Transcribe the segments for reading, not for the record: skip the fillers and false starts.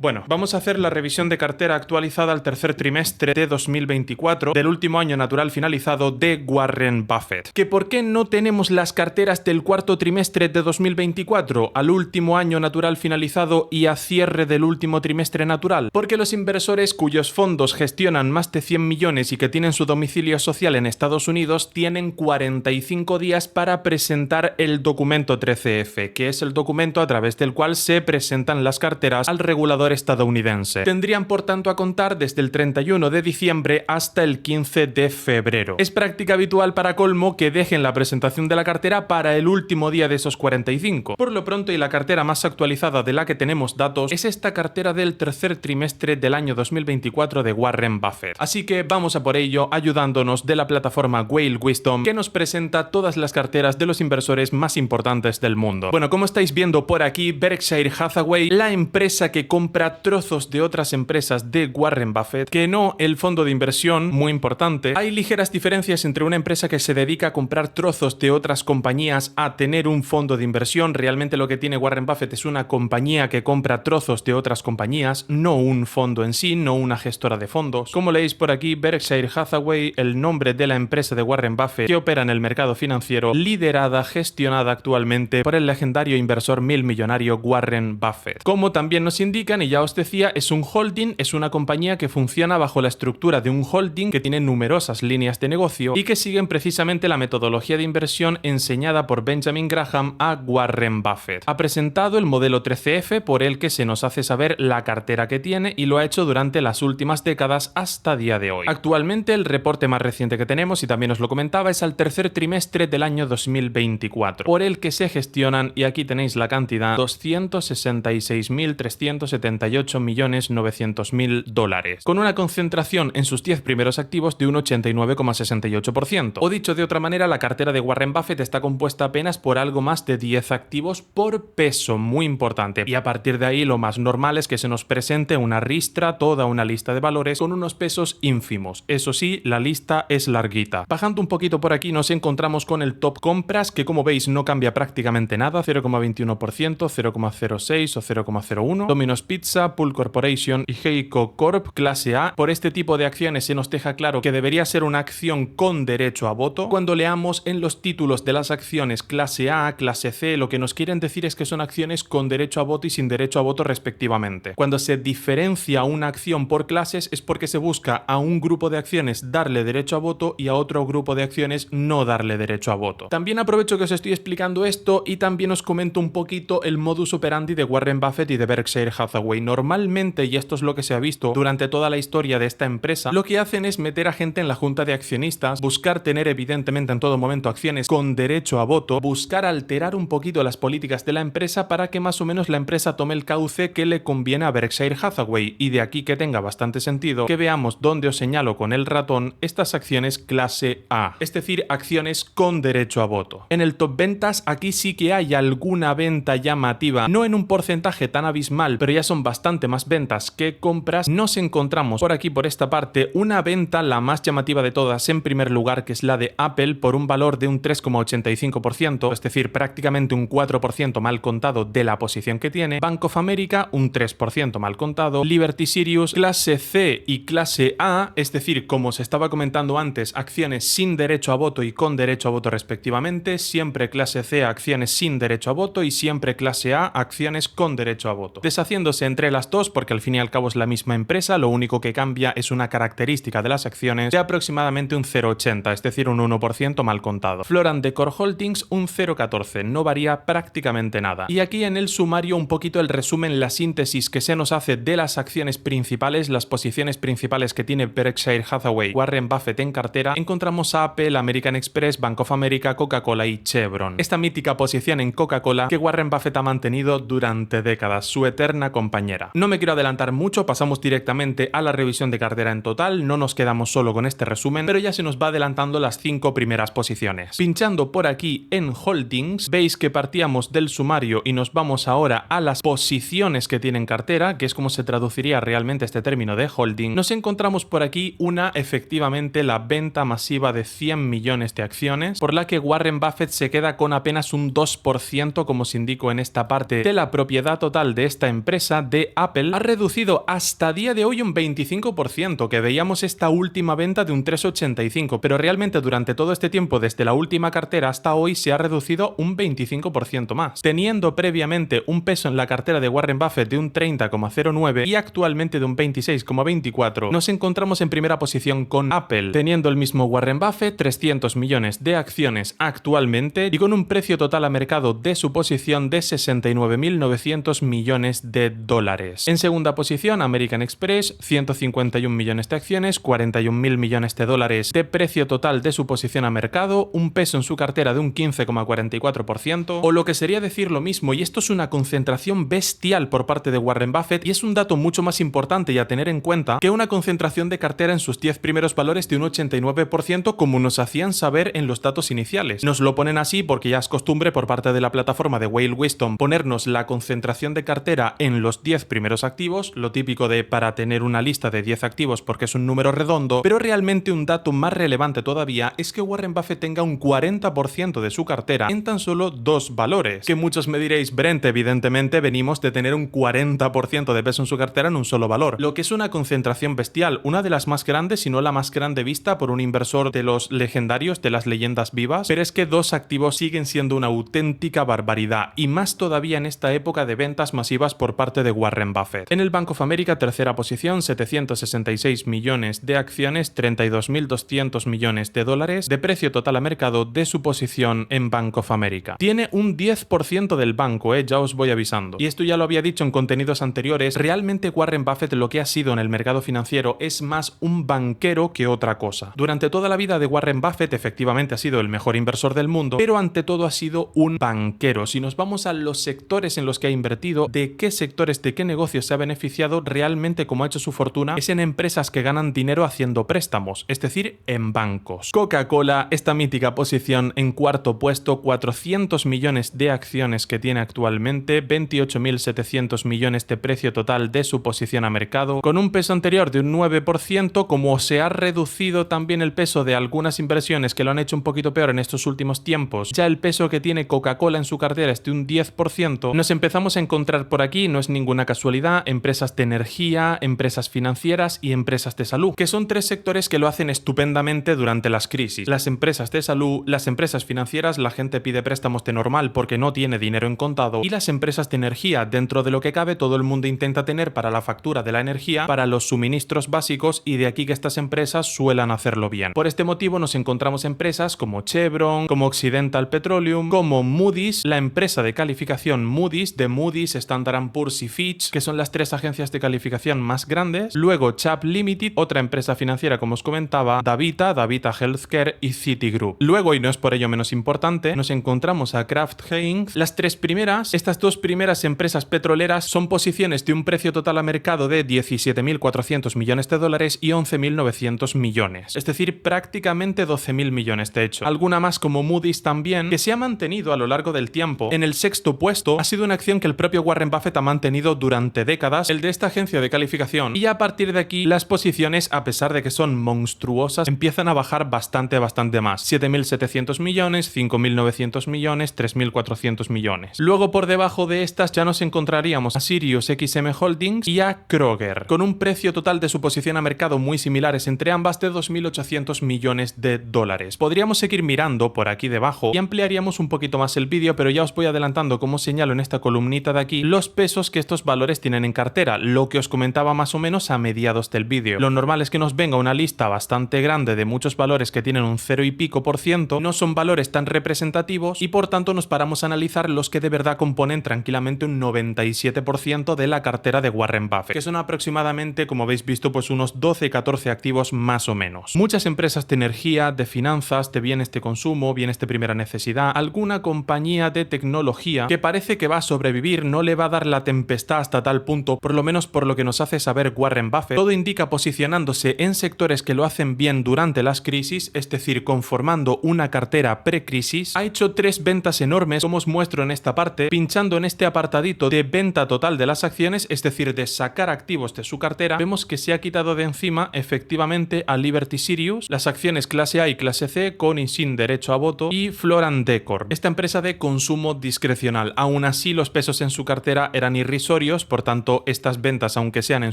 Bueno, vamos a hacer la revisión de cartera actualizada al tercer trimestre de 2024 del último año natural finalizado de Warren Buffett. ¿Que por qué no tenemos las carteras del cuarto trimestre de 2024 al último año natural finalizado y a cierre del último trimestre natural? Porque los inversores cuyos fondos gestionan más de 100 millones y que tienen su domicilio social en Estados Unidos tienen 45 días para presentar el documento 13F, que es el documento a través del cual se presentan las carteras al regulador estadounidense. Tendrían por tanto a contar desde el 31 de diciembre hasta el 15 de febrero. Es práctica habitual para colmo que dejen la presentación de la cartera para el último día de esos 45. Por lo pronto, y la cartera más actualizada de la que tenemos datos es esta cartera del tercer trimestre del año 2024 de Warren Buffett. Así que vamos a por ello ayudándonos de la plataforma Whale Wisdom, que nos presenta todas las carteras de los inversores más importantes del mundo. Bueno, como estáis viendo por aquí, Berkshire Hathaway, la empresa que compra trozos de otras empresas de Warren Buffett, que no el fondo de inversión, muy importante. Hay ligeras diferencias entre una empresa que se dedica a comprar trozos de otras compañías a tener un fondo de inversión. Realmente lo que tiene Warren Buffett es una compañía que compra trozos de otras compañías, no un fondo en sí, no una gestora de fondos. Como leéis por aquí, Berkshire Hathaway, el nombre de la empresa de Warren Buffett que opera en el mercado financiero, liderada, gestionada actualmente por el legendario inversor millonario Warren Buffett. Como también nos indican, y ya os decía, es un holding, es una compañía que funciona bajo la estructura de un holding que tiene numerosas líneas de negocio y que siguen precisamente la metodología de inversión enseñada por Benjamin Graham a Warren Buffett. Ha presentado el modelo 13F por el que se nos hace saber la cartera que tiene y lo ha hecho durante las últimas décadas hasta día de hoy. Actualmente el reporte más reciente que tenemos, y también os lo comentaba, es al tercer trimestre del año 2024, por el que se gestionan, y aquí tenéis la cantidad, 266.378.900.000 dólares, con una concentración en sus 10 primeros activos de un 89,68%. O dicho de otra manera, la cartera de Warren Buffett está compuesta apenas por algo más de 10 activos por peso, muy importante. Y a partir de ahí lo más normal es que se nos presente una ristra, toda una lista de valores con unos pesos ínfimos. Eso sí, la lista es larguita. Bajando un poquito por aquí nos encontramos con el top compras, que como veis no cambia prácticamente nada, 0,21%, 0,06 o 0,01. Domino's Pizza, Pool Corporation y Heico Corp clase A. Por este tipo de acciones se nos deja claro que debería ser una acción con derecho a voto. Cuando leamos en los títulos de las acciones clase A, clase C, lo que nos quieren decir es que son acciones con derecho a voto y sin derecho a voto respectivamente. Cuando se diferencia una acción por clases es porque se busca a un grupo de acciones darle derecho a voto y a otro grupo de acciones no darle derecho a voto. También aprovecho que os estoy explicando esto y también os comento un poquito el modus operandi de Warren Buffett y de Berkshire Hathaway. Normalmente, y esto es lo que se ha visto durante toda la historia de esta empresa, lo que hacen es meter a gente en la junta de accionistas, buscar tener evidentemente en todo momento acciones con derecho a voto, buscar alterar un poquito las políticas de la empresa para que más o menos la empresa tome el cauce que le conviene a Berkshire Hathaway, y de aquí que tenga bastante sentido que veamos dónde os señalo con el ratón estas acciones clase A, es decir, acciones con derecho a voto. En el top ventas aquí sí que hay alguna venta llamativa, no en un porcentaje tan abismal, pero ya son bastante más ventas que compras. Nos encontramos por aquí, por esta parte, una venta, la más llamativa de todas, en primer lugar, que es la de Apple, por un valor de un 3,85%, es decir, prácticamente un 4% mal contado de la posición que tiene. Bank of America, un 3% mal contado. Liberty Sirius, clase C y clase A, es decir, como se estaba comentando antes, acciones sin derecho a voto y con derecho a voto respectivamente. Siempre clase C, acciones sin derecho a voto, y siempre clase A, acciones con derecho a voto. Deshaciéndose entre las dos, porque al fin y al cabo es la misma empresa, lo único que cambia es una característica de las acciones de aproximadamente un 0,80, es decir, un 1% mal contado. Floran Decor Holdings, un 0,14, no varía prácticamente nada. Y aquí en el sumario un poquito el resumen, la síntesis que se nos hace de las acciones principales, las posiciones principales que tiene Berkshire Hathaway, Warren Buffett en cartera. Encontramos a Apple, American Express, Bank of America, Coca-Cola y Chevron. Esta mítica posición en Coca-Cola que Warren Buffett ha mantenido durante décadas, su eterna compañera. No me quiero adelantar mucho, pasamos directamente a la revisión de cartera en total, no nos quedamos solo con este resumen, pero ya se nos va adelantando las 5 primeras posiciones. Pinchando por aquí en Holdings, veis que partíamos del sumario y nos vamos ahora a las posiciones que tienen cartera, que es como se traduciría realmente este término de holding. Nos encontramos por aquí efectivamente la venta masiva de 100 millones de acciones, por la que Warren Buffett se queda con apenas un 2%, como os indico en esta parte, de la propiedad total de esta empresa, de Apple ha reducido hasta día de hoy un 25%, que veíamos esta última venta de un 3,85, pero realmente durante todo este tiempo, desde la última cartera hasta hoy, se ha reducido un 25% más, teniendo previamente un peso en la cartera de Warren Buffett de un 30,09 y actualmente de un 26,24. Nos encontramos en primera posición con Apple, teniendo el mismo Warren Buffett 300 millones de acciones actualmente y con un precio total a mercado de su posición de 69.900 millones de dólares. En segunda posición, American Express, 151 millones de acciones, 41.000 millones de dólares de precio total de su posición a mercado, un peso en su cartera de un 15,44%, o lo que sería decir lo mismo, y esto es una concentración bestial por parte de Warren Buffett, y es un dato mucho más importante y a tener en cuenta que una concentración de cartera en sus 10 primeros valores de un 89%, como nos hacían saber en los datos iniciales. Nos lo ponen así porque ya es costumbre por parte de la plataforma de Whale Wisdom ponernos la concentración de cartera en los 10 primeros activos, lo típico de para tener una lista de 10 activos porque es un número redondo, pero realmente un dato más relevante todavía es que Warren Buffett tenga un 40% de su cartera en tan solo 2 valores. Que muchos me diréis, Brent, evidentemente venimos de tener un 40% de peso en su cartera en un solo valor, lo que es una concentración bestial, una de las más grandes, si no la más grande vista por un inversor de los legendarios, de las leyendas vivas, pero es que 2 activos siguen siendo una auténtica barbaridad, y más todavía en esta época de ventas masivas por parte de Warren Buffett. En el Bank of America, tercera posición, 766 millones de acciones, 32.200 millones de dólares de precio total a mercado de su posición en Bank of America. Tiene un 10% del banco, ya os voy avisando. Y esto ya lo había dicho en contenidos anteriores, realmente Warren Buffett lo que ha sido en el mercado financiero es más un banquero que otra cosa. Durante toda la vida de Warren Buffett efectivamente ha sido el mejor inversor del mundo, pero ante todo ha sido un banquero. Si nos vamos a los sectores en los que ha invertido, de qué sectores, de qué negocios se ha beneficiado, realmente como ha hecho su fortuna es en empresas que ganan dinero haciendo préstamos, es decir, en bancos. Coca-Cola, esta mítica posición en cuarto puesto, 400 millones de acciones que tiene actualmente, 28.700 millones de precio total de su posición a mercado, con un peso anterior de un 9%, como se ha reducido también el peso de algunas inversiones que lo han hecho un poquito peor en estos últimos tiempos, ya el peso que tiene Coca-Cola en su cartera es de un 10%, nos empezamos a encontrar por aquí, no es ninguna casualidad, empresas de energía, empresas financieras y empresas de salud, que son 3 sectores que lo hacen estupendamente durante las crisis. Las empresas de salud, las empresas financieras, la gente pide préstamos de normal porque no tiene dinero en contado, y las empresas de energía, dentro de lo que cabe, todo el mundo intenta tener para la factura de la energía, para los suministros básicos, y de aquí que estas empresas suelan hacerlo bien. Por este motivo nos encontramos empresas como Chevron, como Occidental Petroleum, como Moody's, la empresa de calificación Moody's, de Moody's, Standard & Poor's y Fitch, que son las 3 agencias de calificación más grandes. Luego Chubb Limited, otra empresa financiera como os comentaba, Davita Healthcare y Citigroup. Luego, y no es por ello menos importante, nos encontramos a Kraft Heinz. Las 3 primeras, estas 2 primeras empresas petroleras son posiciones de un precio total a mercado de 17.400 millones de dólares y 11.900 millones. Es decir, prácticamente 12.000 millones de hecho. Alguna más como Moody's también, que se ha mantenido a lo largo del tiempo. En el sexto puesto ha sido una acción que el propio Warren Buffett ha mantenido durante décadas, el de esta agencia de calificación. Y a partir de aquí, las posiciones, a pesar de que son monstruosas, empiezan a bajar bastante más. 7.700 millones, 5.900 millones, 3.400 millones. Luego por debajo de estas ya nos encontraríamos a Sirius XM Holdings y a Kroger, con un precio total de su posición a mercado muy similares entre ambas de 2.800 millones de dólares. Podríamos seguir mirando por aquí debajo y ampliaríamos un poquito más el vídeo, pero ya os voy adelantando, como señalo en esta columnita de aquí, los pesos que estos valores tienen en cartera, lo que os comentaba más o menos a mediados del vídeo. Lo normal es que nos venga una lista bastante grande de muchos valores que tienen un 0 y pico por ciento, no son valores tan representativos y por tanto nos paramos a analizar los que de verdad componen tranquilamente un 97% de la cartera de Warren Buffett, que son aproximadamente, como habéis visto, pues unos 12-14 activos más o menos. Muchas empresas de energía, de finanzas, de bienes de consumo, bienes de primera necesidad, alguna compañía de tecnología que parece que va a sobrevivir, no le va a dar la tempestad hasta tal punto, por lo menos por lo que nos hace saber Warren Buffett. Todo indica posicionándose en sectores que lo hacen bien durante las crisis, es decir, conformando una cartera pre-crisis. Ha hecho 3 ventas enormes, como os muestro en esta parte, pinchando en este apartadito de venta total de las acciones, es decir, de sacar activos de su cartera. Vemos que se ha quitado de encima efectivamente a Liberty Sirius, las acciones clase A y clase C con y sin derecho a voto, y Floor & Decor, esta empresa de consumo discrecional. Aún así, los pesos en su cartera eran irrisorios aleatorios, por tanto estas ventas, aunque sean en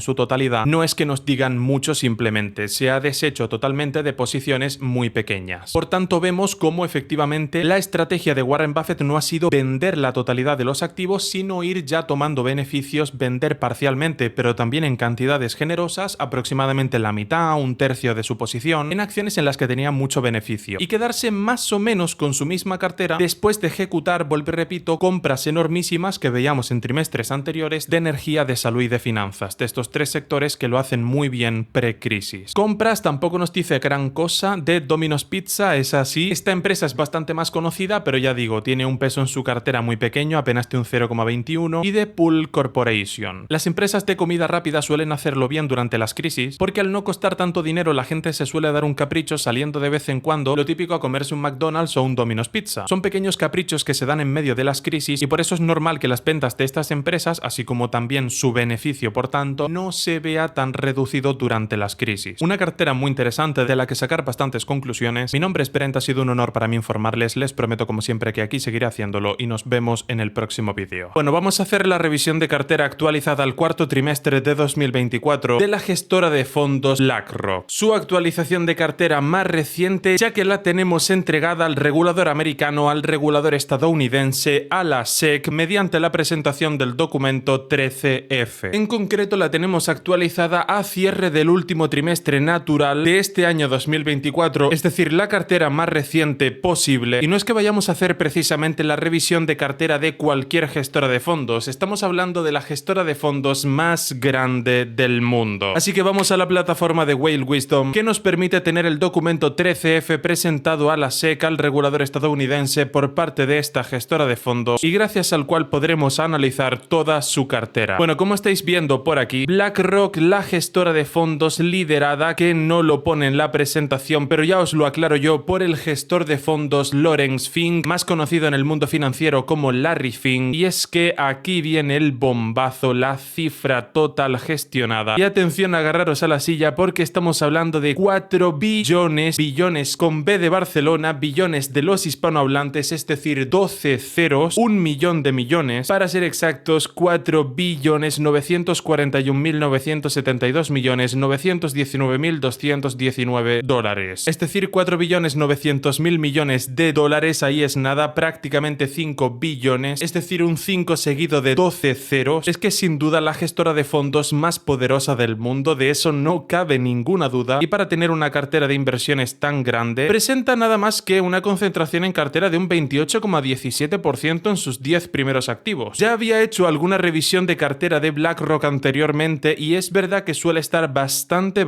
su totalidad, no es que nos digan mucho, simplemente se ha deshecho totalmente de posiciones muy pequeñas. Por tanto, vemos cómo efectivamente la estrategia de Warren Buffett no ha sido vender la totalidad de los activos, sino ir ya tomando beneficios, vender parcialmente, pero también en cantidades generosas, aproximadamente la mitad, un tercio de su posición, en acciones en las que tenía mucho beneficio, y quedarse más o menos con su misma cartera después de ejecutar, vuelvo y repito, compras enormísimas que veíamos en trimestres anteriores de energía, de salud y de finanzas, de estos tres sectores que lo hacen muy bien pre-crisis. Compras tampoco nos dice gran cosa de Domino's Pizza, es así. Esta empresa es bastante más conocida, pero ya digo, tiene un peso en su cartera muy pequeño, apenas de un 0,21, y de Pool Corporation. Las empresas de comida rápida suelen hacerlo bien durante las crisis, porque al no costar tanto dinero la gente se suele dar un capricho saliendo de vez en cuando, lo típico a comerse un McDonald's o un Domino's Pizza. Son pequeños caprichos que se dan en medio de las crisis y por eso es normal que las ventas de estas empresas, así como también su beneficio por tanto, no se vea tan reducido durante las crisis. Una cartera muy interesante de la que sacar bastantes conclusiones. Mi nombre es Brent, ha sido un honor para mí informarles, les prometo como siempre que aquí seguiré haciéndolo y nos vemos en el próximo vídeo. Bueno, vamos a hacer la revisión de cartera actualizada al cuarto trimestre de 2024 de la gestora de fondos BlackRock. Su actualización de cartera más reciente, ya que la tenemos entregada al regulador americano, al regulador estadounidense, a la SEC, mediante la presentación del documento 13F. En concreto la tenemos actualizada a cierre del último trimestre natural de este año 2024, es decir, la cartera más reciente posible. Y no es que vayamos a hacer precisamente la revisión de cartera de cualquier gestora de fondos, estamos hablando de la gestora de fondos más grande del mundo. Así que vamos a la plataforma de Whale Wisdom, que nos permite tener el documento 13F presentado a la SEC, al regulador estadounidense, por parte de esta gestora de fondos, y gracias al cual podremos analizar toda su cartera. Bueno, como estáis viendo por aquí, BlackRock, la gestora de fondos liderada, que no lo pone en la presentación, pero ya os lo aclaro yo, por el gestor de fondos Lawrence Fink, más conocido en el mundo financiero como Larry Fink, y es que aquí viene el bombazo, la cifra total gestionada. Y atención, agarraros a la silla porque estamos hablando de 4 billones, billones con B de Barcelona, billones de los hispanohablantes, es decir, 12 ceros, 1 millón de millones, para ser exactos, 4.941.972.919.219 dólares. Es decir, 4.900.000 millones de dólares, ahí es nada, prácticamente 5 billones, es decir, un 5 seguido de 12 ceros. Es que sin duda la gestora de fondos más poderosa del mundo, de eso no cabe ninguna duda, y para tener una cartera de inversiones tan grande, presenta nada más que una concentración en cartera de un 28,17% en sus 10 primeros activos. Ya había hecho alguna revisión de cartera de BlackRock anteriormente y es verdad que suele estar bastante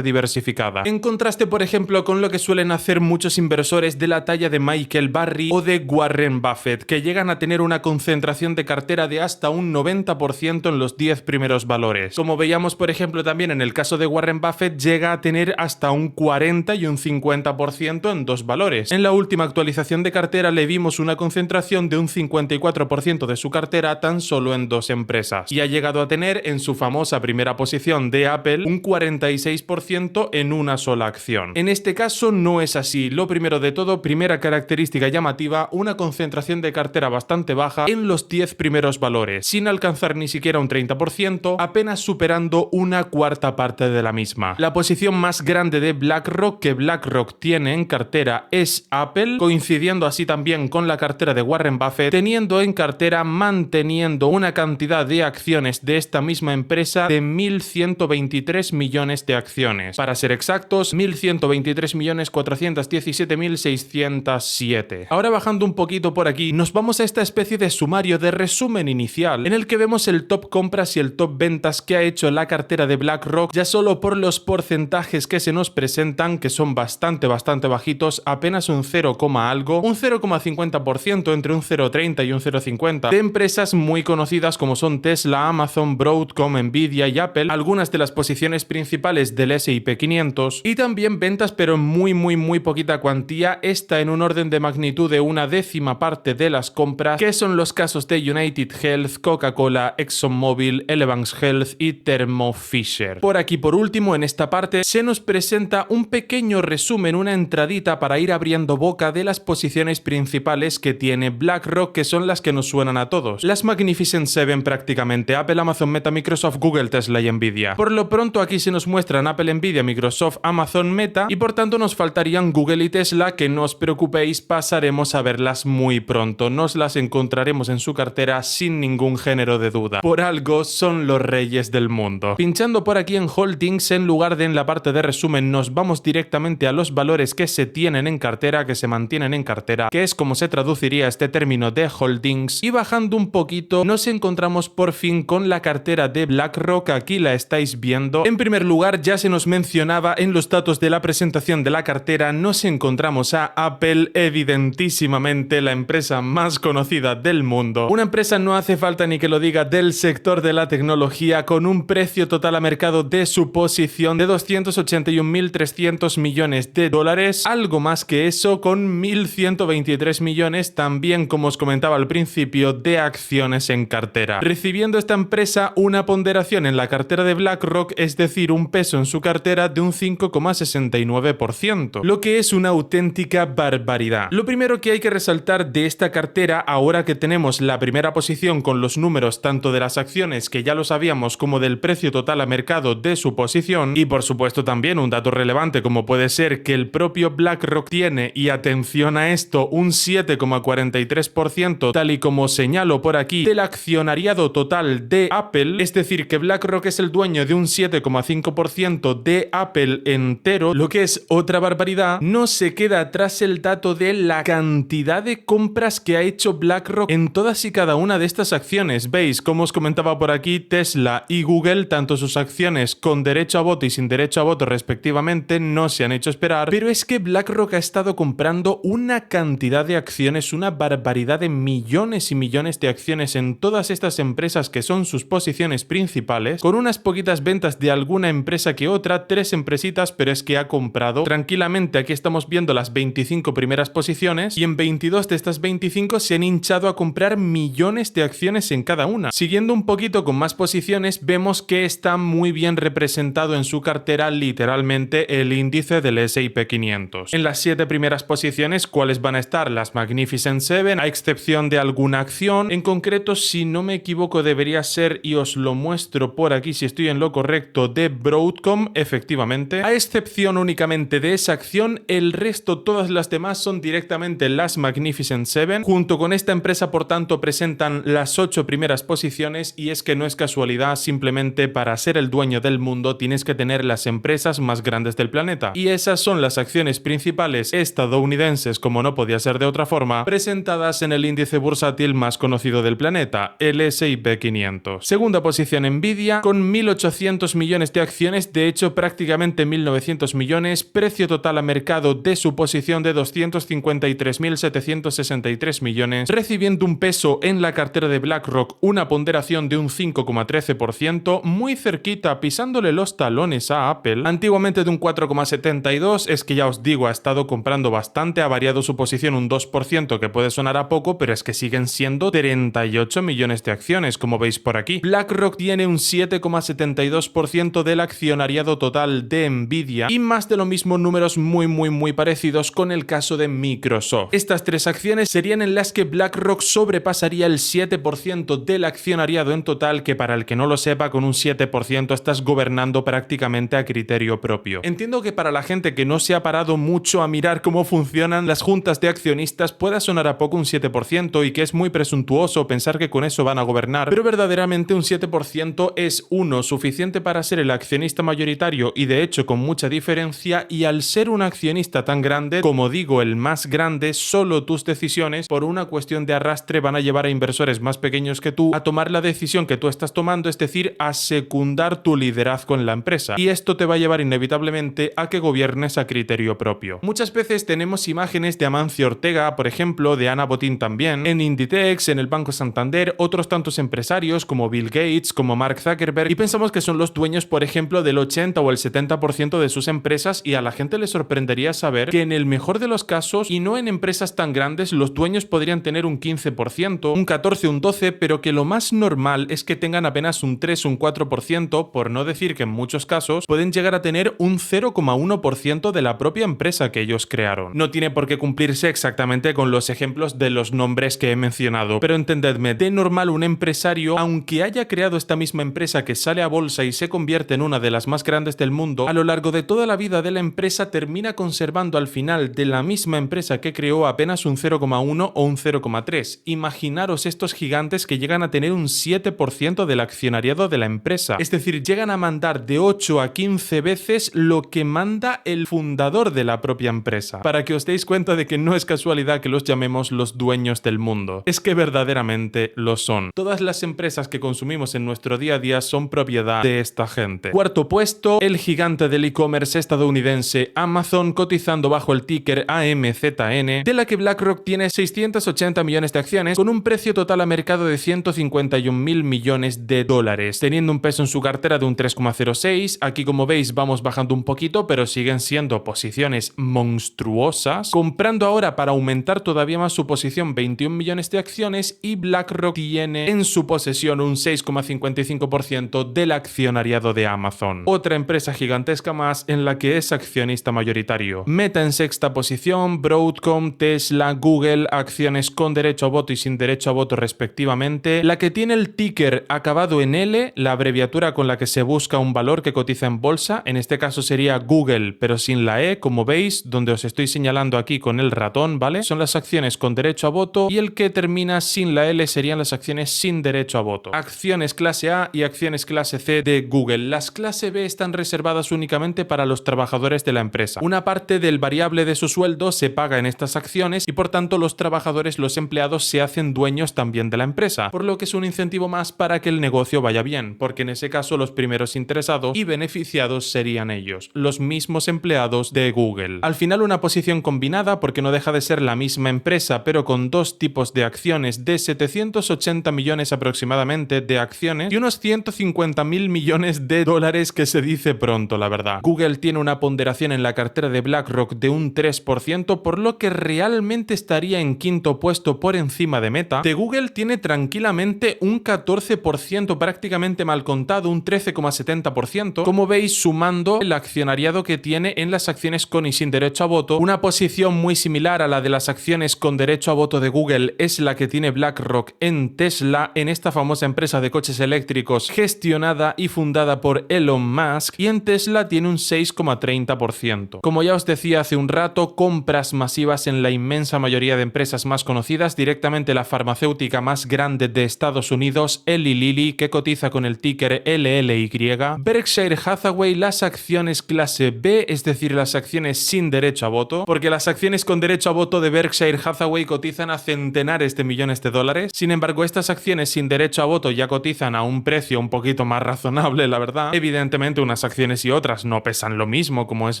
diversificada. En contraste, por ejemplo, con lo que suelen hacer muchos inversores de la talla de Michael Burry o de Warren Buffett, que llegan a tener una concentración de cartera de hasta un 90% en los 10 primeros valores. Como veíamos, por ejemplo, también en el caso de Warren Buffett, llega a tener hasta un 40 y un 50% en dos valores. En la última actualización de cartera le vimos una concentración de un 54% de su cartera tan solo en dos empresas, y ha llegado a tener en su famosa primera posición de Apple un 46% en una sola acción. En este caso no es así. Lo primero de todo, primera característica llamativa, una concentración de cartera bastante baja en los 10 primeros valores, sin alcanzar ni siquiera un 30%, apenas superando una cuarta parte de la misma. La posición más grande de BlackRock que BlackRock tiene en cartera es Apple, coincidiendo así también con la cartera de Warren Buffett, teniendo en cartera, manteniendo una cantidad de acciones de esta misma empresa de 1.123 millones de acciones. Para ser exactos, 1.123.417.607. Ahora, bajando un poquito por aquí, nos vamos a esta especie de sumario de resumen inicial, en el que vemos el top compras y el top ventas que ha hecho la cartera de BlackRock, ya solo por los porcentajes que se nos presentan, que son bastante bajitos, apenas un 0, algo, un 0,50%, entre un 0,30 y un 0,50, de empresas muy conocidas como son Tesla, Amazon, Broadcom, Nvidia y Apple, algunas de las posiciones principales del S&P 500, y también ventas pero en muy poquita cuantía, esta en un orden de magnitud de una décima parte de las compras, que son los casos de United Health, Coca-Cola, ExxonMobil, Elevance Health y Thermo Fisher. Por aquí, por último, en esta parte se nos presenta un pequeño resumen, una entradita para ir abriendo boca de las posiciones principales que tiene BlackRock, que son las que nos suenan a todos. Las Magnificent 7 tienen prácticamente Apple, Amazon, Meta, Microsoft, Google, Tesla y Nvidia. Por lo pronto aquí se nos muestran Apple, Nvidia, Microsoft, Amazon, Meta y por tanto nos faltarían Google y Tesla, que no os preocupéis, pasaremos a verlas muy pronto. Nos las encontraremos en su cartera sin ningún género de duda. Por algo son los reyes del mundo. Pinchando por aquí en Holdings, en lugar de en la parte de resumen, nos vamos directamente a los valores que se tienen en cartera, que se mantienen en cartera, que es como se traduciría este término de Holdings, y bajando un poquito nos encontramos por fin con la cartera de BlackRock. Aquí la estáis viendo. En primer lugar, ya se nos mencionaba en los datos de la presentación de la cartera, nos encontramos a Apple, evidentísimamente la empresa más conocida del mundo. Una empresa, no hace falta ni que lo diga, del sector de la tecnología, con un precio total a mercado de su posición de 281.300 millones de dólares, algo más que eso, con 1.123 millones también, como os comentaba al principio, de acciones en cartera. Recibiendo esta empresa una ponderación en la cartera de BlackRock, es decir, un peso en su cartera de un 5,69%, lo que es una auténtica barbaridad. Lo primero que hay que resaltar de esta cartera, ahora que tenemos la primera posición con los números tanto de las acciones, que ya lo sabíamos, como del precio total a mercado de su posición, y por supuesto también un dato relevante como puede ser que el propio BlackRock tiene, y atención a esto, un 7,43%, tal y como señalo por aquí, del accionariado total de Apple, es decir, que BlackRock es el dueño de un 7,5% de Apple entero, lo que es otra barbaridad. No se queda atrás el dato de la cantidad de compras que ha hecho BlackRock en todas y cada una de estas acciones. Veis, como os comentaba por aquí, Tesla y Google, tanto sus acciones con derecho a voto y sin derecho a voto respectivamente, no se han hecho esperar, pero es que BlackRock ha estado comprando una cantidad de acciones, una barbaridad de millones y millones de acciones en todas estas empresas que son sus posiciones principales, con unas poquitas ventas de alguna empresa que otra, 3 empresitas, pero es que ha comprado tranquilamente. Aquí estamos viendo las 25 primeras posiciones y en 22 de estas 25 se han hinchado a comprar millones de acciones en cada una. Siguiendo un poquito con más posiciones, vemos que está muy bien representado en su cartera literalmente el índice del S&P 500. En las 7 primeras posiciones, ¿cuáles van a estar? Las Magnificent Seven, a excepción de alguna acción. En concreto, si no me equivoco, debería ser, y os lo muestro por aquí si estoy en lo correcto, de Broadcom, efectivamente. A excepción únicamente de esa acción, el resto, todas las demás son directamente las Magnificent Seven. Junto con esta empresa, por tanto, presentan las 8 primeras posiciones, y es que no es casualidad, simplemente para ser el dueño del mundo tienes que tener las empresas más grandes del planeta. Y esas son las acciones principales estadounidenses, como no podía ser de otra forma, presentadas en el índice bursátil más conocido del planeta, el S&P 500. Segunda posición Nvidia, con 1.800 millones de acciones, de hecho prácticamente 1.900 millones, precio total a mercado de su posición de 253.763 millones, recibiendo un peso en la cartera de BlackRock, una ponderación de un 5,13%, muy cerquita, pisándole los talones a Apple, antiguamente de un 4,72%, es que ya os digo, ha estado comprando bastante, ha variado su posición un 2%, que puede sonar a poco, pero es que siguen siendo 38 millones de acciones, como veis por aquí. BlackRock tiene un 7,72% del accionariado total de Nvidia, y más de lo mismo, números muy parecidos con el caso de Microsoft. Estas 3 acciones serían en las que BlackRock sobrepasaría el 7% del accionariado en total, que para el que no lo sepa, con un 7% estás gobernando prácticamente a criterio propio. Entiendo que para la gente que no se ha parado mucho a mirar cómo funcionan las juntas de accionistas pueda sonar a poco un 7% y que es muy presuntuoso pensar que con eso van a gobernar, pero verdaderamente un 7% es suficiente para ser el accionista mayoritario, y de hecho con mucha diferencia, y al ser un accionista tan grande, como digo, el más grande, solo tus decisiones por una cuestión de arrastre van a llevar a inversores más pequeños que tú a tomar la decisión que tú estás tomando, es decir, a secundar tu liderazgo en la empresa, y esto te va a llevar inevitablemente a que gobiernes a criterio propio. Muchas veces tenemos imágenes de Amancio Ortega, por ejemplo, de Ana Botín también, en Inditex, en el Banco Santander, otros tantos empresarios como Bill Gates, como Mark Zuckerberg, y pensamos que son los dueños, por ejemplo, del 80 o el 70% de sus empresas, y a la gente le sorprendería saber que en el mejor de los casos, y no en empresas tan grandes, los dueños podrían tener un 15%, un 14, un 12%, pero que lo más normal es que tengan apenas un 3, un 4%, por no decir que en muchos casos pueden llegar a tener un 0,1% de la propia empresa que ellos crearon. No tiene por qué cumplirse exactamente con los ejemplos de los nombres que he mencionado, pero entendedme, de normal un empresario, aunque haya creado esta misma empresa que sale a bolsa y se convierte en una de las más grandes del mundo, a lo largo de toda la vida de la empresa termina conservando al final de la misma empresa que creó apenas un 0,1 o un 0,3. Imaginaros estos gigantes que llegan a tener un 7% del accionariado de la empresa. Es decir, llegan a mandar de 8 a 15 veces lo que manda el fundador de la propia empresa. Para que os deis cuenta de que no es casualidad que los llamemos los dueños del mundo. Es que verdaderamente lo son. Todas las empresas que consumimos en nuestro día a día son propiedad de esta gente. Cuarto puesto, el gigante del e-commerce estadounidense Amazon, cotizando bajo el ticker AMZN, de la que BlackRock tiene 680 millones de acciones con un precio total a mercado de 151.000 millones de dólares, teniendo un peso en su cartera de un 3,06. Aquí, como veis, vamos bajando un poquito, pero siguen siendo posiciones monstruosas, comprando ahora para aumentar todavía más su posición 21 millones de acciones, y BlackRock tiene en su posesión un 6,55% del accionariado de Amazon. Otra empresa gigantesca más en la que es accionista mayoritario. Meta en sexta posición, Broadcom, Tesla, Google, acciones con derecho a voto y sin derecho a voto respectivamente. La que tiene el ticker acabado en L, la abreviatura con la que se busca un valor que cotiza en bolsa, en este caso sería Google, pero sin la E, como veis, donde os estoy señalando aquí con el ratón, ¿vale? Son las acciones con derecho a voto, y el que termina sin la L serían las acciones sin derecho a voto. Acciones clase A y acciones clase C de Google. Las clase B están reservadas únicamente para los trabajadores de la empresa. Una parte del variable de su sueldo se paga en estas acciones y por tanto los trabajadores, los empleados, se hacen dueños también de la empresa, por lo que es un incentivo más para que el negocio vaya bien, porque en ese caso los primeros interesados y beneficiados serían ellos, los mismos empleados de Google. Al final, una posición combinada, porque no deja de ser la misma empresa pero con dos tipos de acciones, de 780 millones aproximadamente de acciones y unos 150.000 millones de dólares, que se dice pronto, la verdad. Google tiene una ponderación en la cartera de BlackRock de un 3%, por lo que realmente estaría en quinto puesto por encima de Meta. De Google tiene tranquilamente un 14%, prácticamente mal contado, un 13,70%, como veis, sumando el accionariado que tiene en las acciones con y sin derecho a voto. Una posición muy similar a la de las acciones con derecho a voto de Google es la que tiene BlackRock en Tesla, en esta famosa empresa de coches eléctricos gestionada y fundada por Elon Musk, y en Tesla tiene un 6,30%. Como ya os decía hace un rato, compras masivas en la inmensa mayoría de empresas más conocidas, directamente la farmacéutica más grande de Estados Unidos, Eli Lilly, que cotiza con el ticker LLY, Berkshire Hathaway, las acciones clase B, es decir, las acciones sin derecho a voto, porque las acciones con derecho a voto de Berkshire Hathaway cotizan a centenares de millones de dólares. Sin embargo, estas acciones sin derecho a voto ya cotizan a un precio un poquito más razonable, la verdad. Evidentemente, unas acciones y otras no pesan lo mismo, como es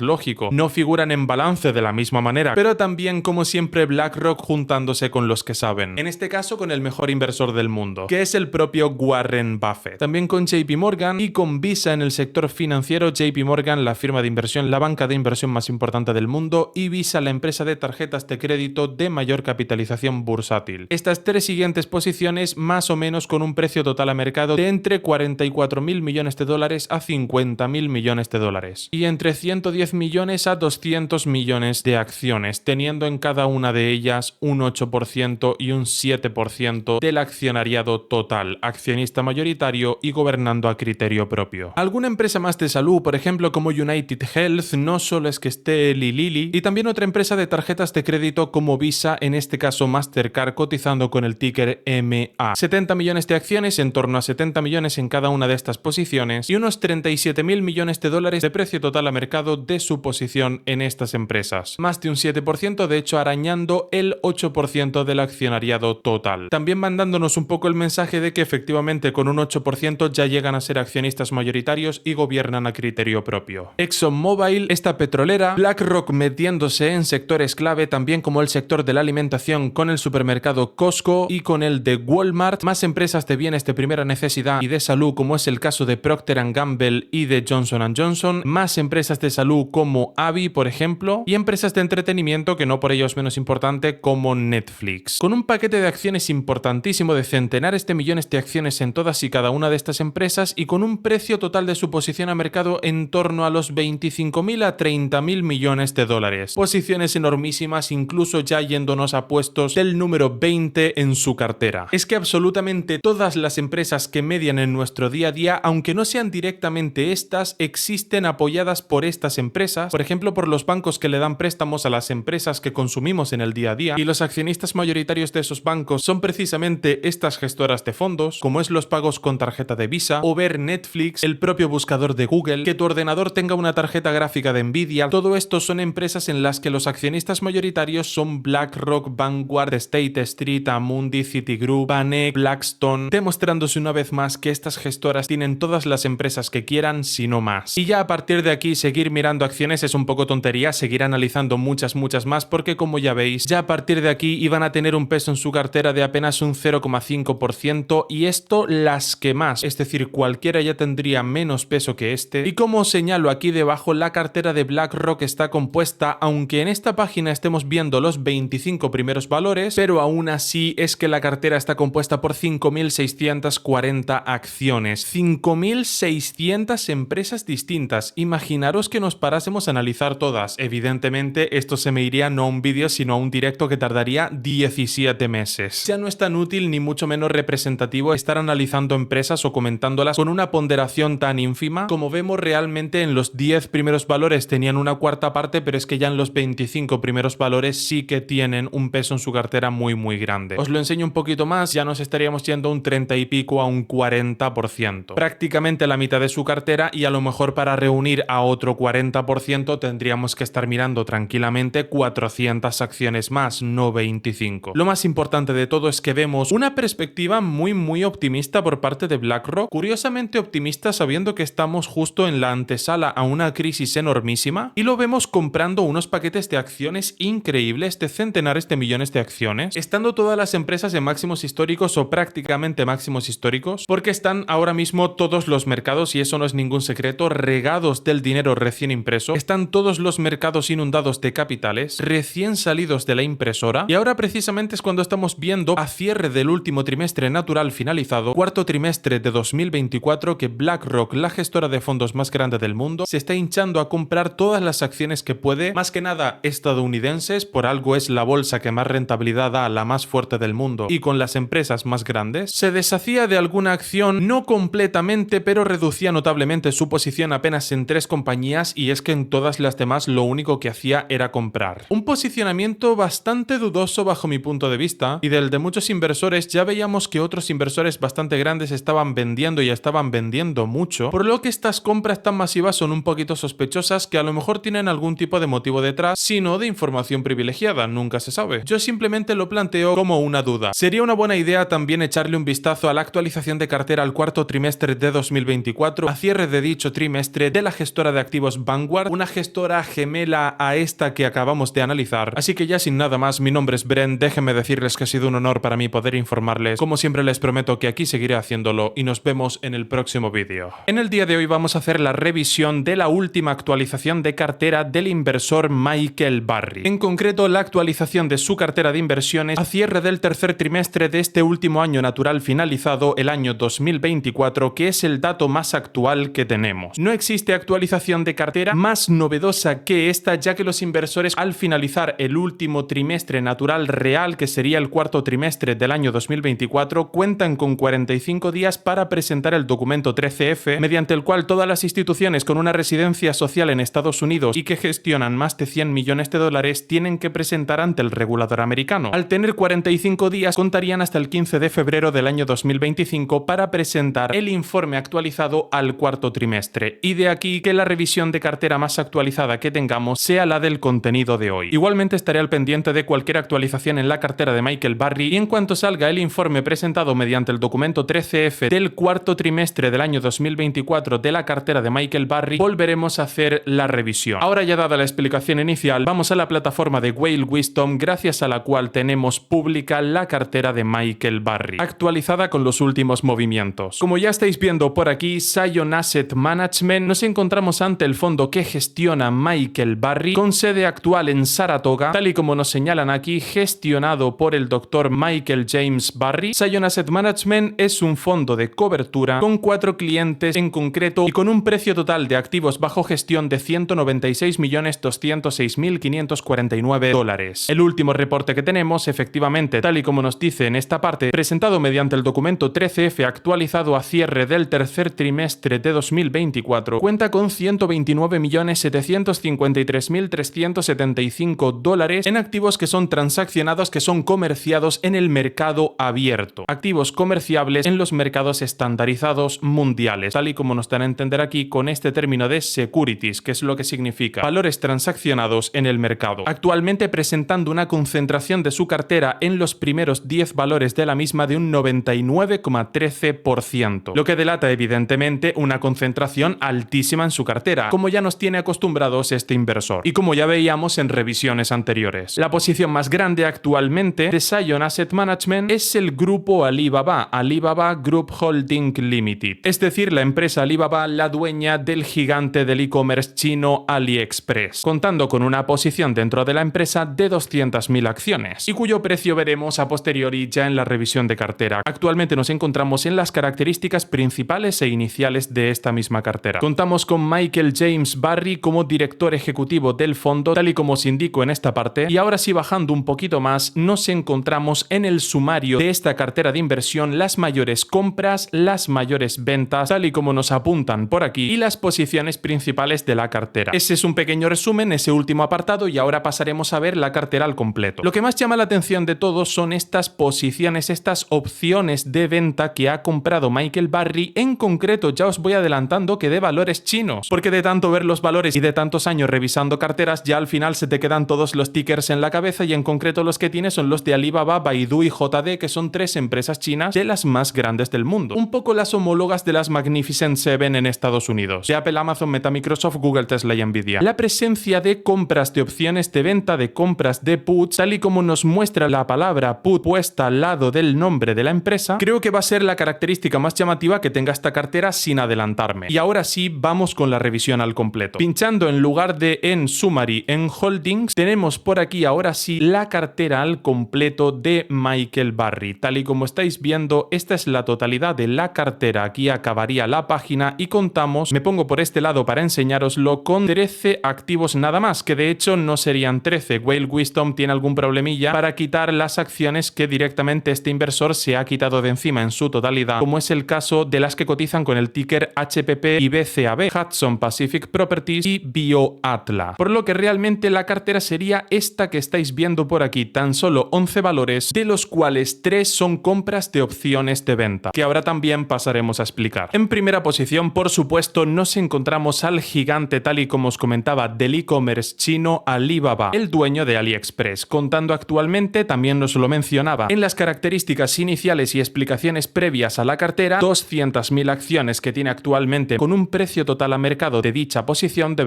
lógico, no figuran en balance de la misma manera, pero también, como siempre, BlackRock juntándose con los que saben, en este caso con el mejor inversor del mundo, que es el propio Warren Buffett. También con JP Morgan y con Visa en el sector financiero. JP Morgan, la firma de inversión, la banca de inversión más importante del mundo, y Visa, la empresa de tarjetas de crédito de mayor capitalización bursátil. Estas tres siguientes posiciones, más o menos con un precio total a mercado de entre 44.000 millones de dólares a 50.000 millones de dólares, y entre 110 millones a 200 millones de acciones, teniendo en cada una de ellas un 8% y un 7% del accionariado total, accionista mayoritario y gobernando a criterio propio. Alguna empresa más de salud, por ejemplo como United Health, no solo es que esté Eli Lilly, y también otra empresa de tarjetas de crédito como Visa, en este caso Mastercard, cotizando con el ticker MA. 70 millones de acciones, en torno a 70 millones en cada una de estas posiciones, y unos 37.000 millones de dólares de precio total a mercado de su posición en estas empresas. Más de un 7%, de hecho arañando el 8% del accionariado total. También mandándonos un poco el mensaje de que efectivamente con un 8% ya llegan a ser accionistas mayoritarios y gobiernan a criterio propio. ExxonMobil, esta petrolera, BlackRock metiéndose en sectores clave también como el sector de la alimentación con el supermercado Costco y con el de Walmart, más empresas de bienes de primera necesidad y de salud como es el caso de Procter & Gamble y de Johnson & Johnson, más empresas de salud como Avi, por ejemplo, y empresas de entretenimiento que no por ello es menos importante como Netflix. Con un paquete de acciones importantísimo de centenares de millones de acciones en todas y cada una de estas empresas, y con un precio total de su posición a mercado en torno a los 25.000 a 30.000 millones de dólares. Posiciones enormísimas, incluso ya yéndonos a puestos del número 20 en su cartera. Es que absolutamente todas las empresas que median en nuestro día a día, aunque no sean directamente estas, existen apoyadas por estas empresas, por ejemplo por los bancos que le dan préstamos a las empresas que consumimos en el día a día, y los accionistas mayoritarios de esos bancos son precisamente estas gestoras de fondos, como es los pagos con tarjeta de Visa, o ver Netflix, el propio buscador de Google, que tu ordenador tenga una tarjeta gráfica de Nvidia. Todo esto son empresas en las que los accionistas mayoritarios son BlackRock, Vanguard, State Street, Amundi, Citigroup, Vanek, Blackstone, demostrándose una vez más que estas gestoras tienen todas las empresas que quieran, si no más. Y ya a partir de aquí seguir mirando acciones es un poco tontería, seguir analizando muchas más, porque como ya veis, ya a partir de aquí iban a tener un peso en su cartera de apenas un 0,5%, y esto las que más, es decir, cualquiera ya tendría menos peso que este. Y como os señalo aquí debajo, la cartera de BlackRock está compuesta, aunque en esta página estemos viendo los 25 primeros valores, pero aún así es que la cartera está compuesta por 5.640 acciones, 5.600 empresas distintas. Imaginaros que nos parásemos a analizar todas. Evidentemente esto se me iría no a un vídeo sino a un directo que tardaría 17 meses. Ya no es tan útil ni mucho menos representativo estar analizando empresas o comentándolas con una ponderación tan ínfima. Como vemos, realmente en los 10 primeros valores tenían una cuarta parte, pero es que ya en los 25 primeros valores sí que tienen un peso en su cartera muy grande. Os lo enseño un poquito más, ya nos estaríamos yendo un 30 y pico a un 40%. Prácticamente la mitad de su cartera, y a lo mejor para reunir a otro 40% tendríamos que estar mirando tranquilamente 400 acciones más, no 25. Lo más importante de todo es que vemos una perspectiva muy optimista por parte de BlackRock, curiosamente optimista sabiendo que estamos justo en la antesala a una crisis enormísima, y lo vemos comprando unos paquetes de acciones increíbles de centenares de millones de acciones, estando todas las empresas en máximos históricos o prácticamente máximos históricos, porque están ahora mismo todos los mercados, y eso no es ningún secreto, regados del dinero recién impreso. Están todos los mercados inundados de capitales recién salidos de la impresora, y ahora precisamente es cuando estamos viendo, a cierre del último trimestre natural finalizado, cuarto trimestre de 2024, que BlackRock, la gestora de fondos más grande del mundo, se está hinchando a comprar todas las acciones que puede, más que nada estadounidenses, por algo es la bolsa que más rentabilidad da, la más fuerte del mundo, y con las empresas más grandes. Se deshacía de alguna acción, no completamente, pero reducía notablemente su posición apenas en 3 compañías, y es que en todas las demás lo único que hacía era comprar. Un posicionamiento bastante dudoso bajo mi punto de vista, y del de muchos inversores. Ya veíamos que otros inversores bastante grandes estaban vendiendo, y estaban vendiendo mucho, por lo que estas compras tan masivas son un poquito sospechosas, que a lo mejor tienen algún tipo de motivo detrás, sino de información privilegiada, nunca se sabe. Yo simplemente lo planteo como una duda. Sería una buena idea también echarle un vistazo a la actualización de cartera al cuarto trimestre de 2024, a cierre de dicho trimestre, de la gestora de activos Vanguard, una gestora gemela a esta que acabamos de analizar. Así que ya sin nada más, mi nombre es Brent, déjenme decirles que ha sido un honor para mí poder informarles. Como siempre les prometo que aquí seguiré haciéndolo, y nos vemos en el próximo vídeo. En el día de hoy vamos a hacer la revisión de la última actualización de cartera del inversor Michael Burry. En concreto, la actualización de su cartera de inversiones a cierre del tercer trimestre de este último año natural finalizado, el año 2024, que es el dato más actual que tenemos. No existe actualización de cartera más novedosa que esta, ya que los inversores, al finalizar el último trimestre natural real, que sería el cuarto trimestre del año 2024, cuentan con 45 días para presentar el documento 13F, mediante el cual todas las instituciones con una residencia social en Estados Unidos y que gestionan más de 100 millones de dólares tienen que presentar ante el regulador americano. Al tener 45 días, contarían hasta el 15 de febrero del año 2025 para presentar el informe actualizado al cuarto trimestre, y de aquí que la revisión de cartera más actualizada que tengamos sea la del contenido de hoy. Igualmente estaré al pendiente de cualquier actualización en la cartera de Michael Burry, y en cuanto salga el informe presentado mediante el documento 13F del cuarto trimestre del año 2024 de la cartera de Michael Burry, volveremos a hacer la revisión. Ahora, ya dada la explicación inicial, vamos a la plataforma de Whale Wisdom, gracias a la cual tenemos pública la cartera de Michael Burry, actualizada con los últimos movimientos. Como ya estáis viendo por aquí, Zion Asset Management, nos encontramos ante el fondo que gestiona Michael Burry, con sede actual en Saratoga, tal y como nos señalan aquí, gestionado por el Dr. Michael James Burry. Zion Asset Management es un fondo de cobertura con 4 clientes en concreto y con un precio total de activos bajo gestión de $196.206.549. El último reporte que tenemos, efectivamente, tal y como nos dice en esta parte, parte, presentado mediante el documento 13F actualizado a cierre del tercer trimestre de 2024, cuenta con $129.753.375 en activos que son transaccionados, que son comerciados en el mercado abierto. Activos comerciables en los mercados estandarizados mundiales, tal y como nos dan a entender aquí con este término de securities, que es lo que significa valores transaccionados en el mercado. Actualmente presentando una concentración de su cartera en los primeros 10 valores de la misma de un 99,13%, lo que delata evidentemente una concentración altísima en su cartera, como ya nos tiene acostumbrados este inversor y como ya veíamos en revisiones anteriores. La posición más grande actualmente de Zion Asset Management es el grupo Alibaba, Alibaba Group Holding Limited, es decir, la empresa Alibaba, la dueña del gigante del e-commerce chino AliExpress, contando con una posición dentro de la empresa de 200.000 acciones y cuyo precio veremos a posteriori ya en la revisión de cartera. Actualmente nos encontramos en las características principales e iniciales de esta misma cartera. Contamos con Michael James Barry como director ejecutivo del fondo, tal y como os indico en esta parte, y ahora sí, bajando un poquito más, nos encontramos en el sumario de esta cartera de inversión, las mayores compras, las mayores ventas, tal y como nos apuntan por aquí, y las posiciones principales de la cartera. Ese es un pequeño resumen, ese último apartado, y ahora pasaremos a ver la cartera al completo. Lo que más llama la atención de todos son estas posiciones, estas opciones de venta que ha comprado Michael Barry. En concreto, ya os voy adelantando que de valores chinos, porque de tanto ver los valores y de tantos años revisando carteras, ya al final se te quedan todos los tickers en la cabeza, y en concreto los que tiene son los de Alibaba, Baidu y JD, que son 3 empresas chinas de las más grandes del mundo. Un poco las homólogas de las Magnificent Seven en Estados Unidos, de Apple, Amazon, Meta, Microsoft, Google, Tesla y Nvidia. La presencia de compras de opciones de venta, de compras de puts, tal y como nos muestra la palabra put puesta al lado del nombre de la empresa, creo que va a ser la característica más llamativa que tenga esta cartera sin adelantarme. Y ahora sí, vamos con la revisión al completo. Pinchando en lugar de en Summary, en Holdings, tenemos por aquí ahora sí la cartera al completo de Michael Barry. Tal y como estáis viendo, esta es la totalidad de la cartera. Aquí acabaría la página y contamos, me pongo por este lado para enseñároslo, con 13 activos nada más, que de hecho no serían 13. Whale Wisdom tiene algún problemilla para quitar las acciones que directamente este inversor se ha quitado de encima en su totalidad, como es el caso de las que cotizan con el ticker HPP y BCAB, Hudson Pacific Properties y BioAtla. Por lo que realmente la cartera sería esta que estáis viendo por aquí, tan solo 11 valores, de los cuales 3 son compras de opciones de venta, que ahora también pasaremos a explicar. En primera posición, por supuesto, nos encontramos al gigante, tal y como os comentaba, del e-commerce chino Alibaba, el dueño de AliExpress, contando actualmente, también nos lo mencionaba en las características iniciales y explicaciones previas a la cartera, 200.000 acciones que tiene actualmente, con un precio total a mercado de dicha posición de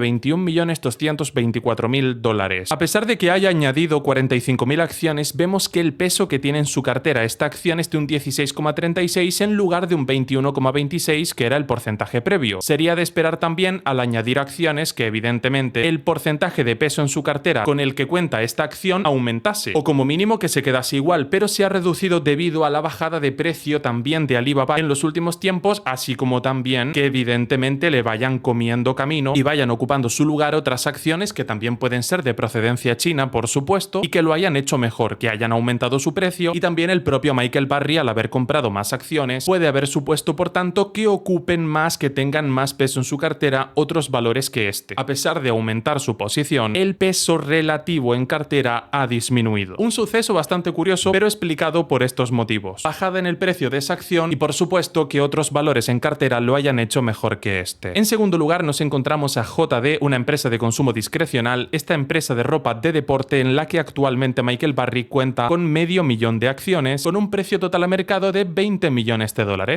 $21.224.000. A pesar de que haya añadido 45.000 acciones, vemos que el peso que tiene en su cartera esta acción es de un 16,36 en lugar de un 21,26 que era el porcentaje previo. Sería de esperar también, al añadir acciones, que evidentemente el porcentaje de peso en su cartera con el que cuenta esta acción aumentase, o como mínimo que se quedase igual, pero se ha reducido debido a la bajada de precio también de Alibaba en los últimos tiempos, así como también que evidentemente le vayan comiendo camino y vayan ocupando su lugar otras acciones que también pueden ser de procedencia china, por supuesto, y que lo hayan hecho mejor, que hayan aumentado su precio, y también el propio Michael Barry, al haber comprado más acciones, puede haber supuesto por tanto que ocupen más, que tengan más peso en su cartera otros valores que este. A pesar de aumentar su posición, el peso relativo en cartera ha disminuido. Un suceso bastante curioso, pero explicado por estos motivos: bajada en el precio de esa acción y por supuesto que otros valores en cartera lo hayan hecho mejor que este. En segundo lugar nos encontramos a JD, una empresa de consumo discrecional, esta empresa de ropa de deporte en la que actualmente Michael Barry cuenta con medio millón de acciones, con un precio total a mercado de $20 millones,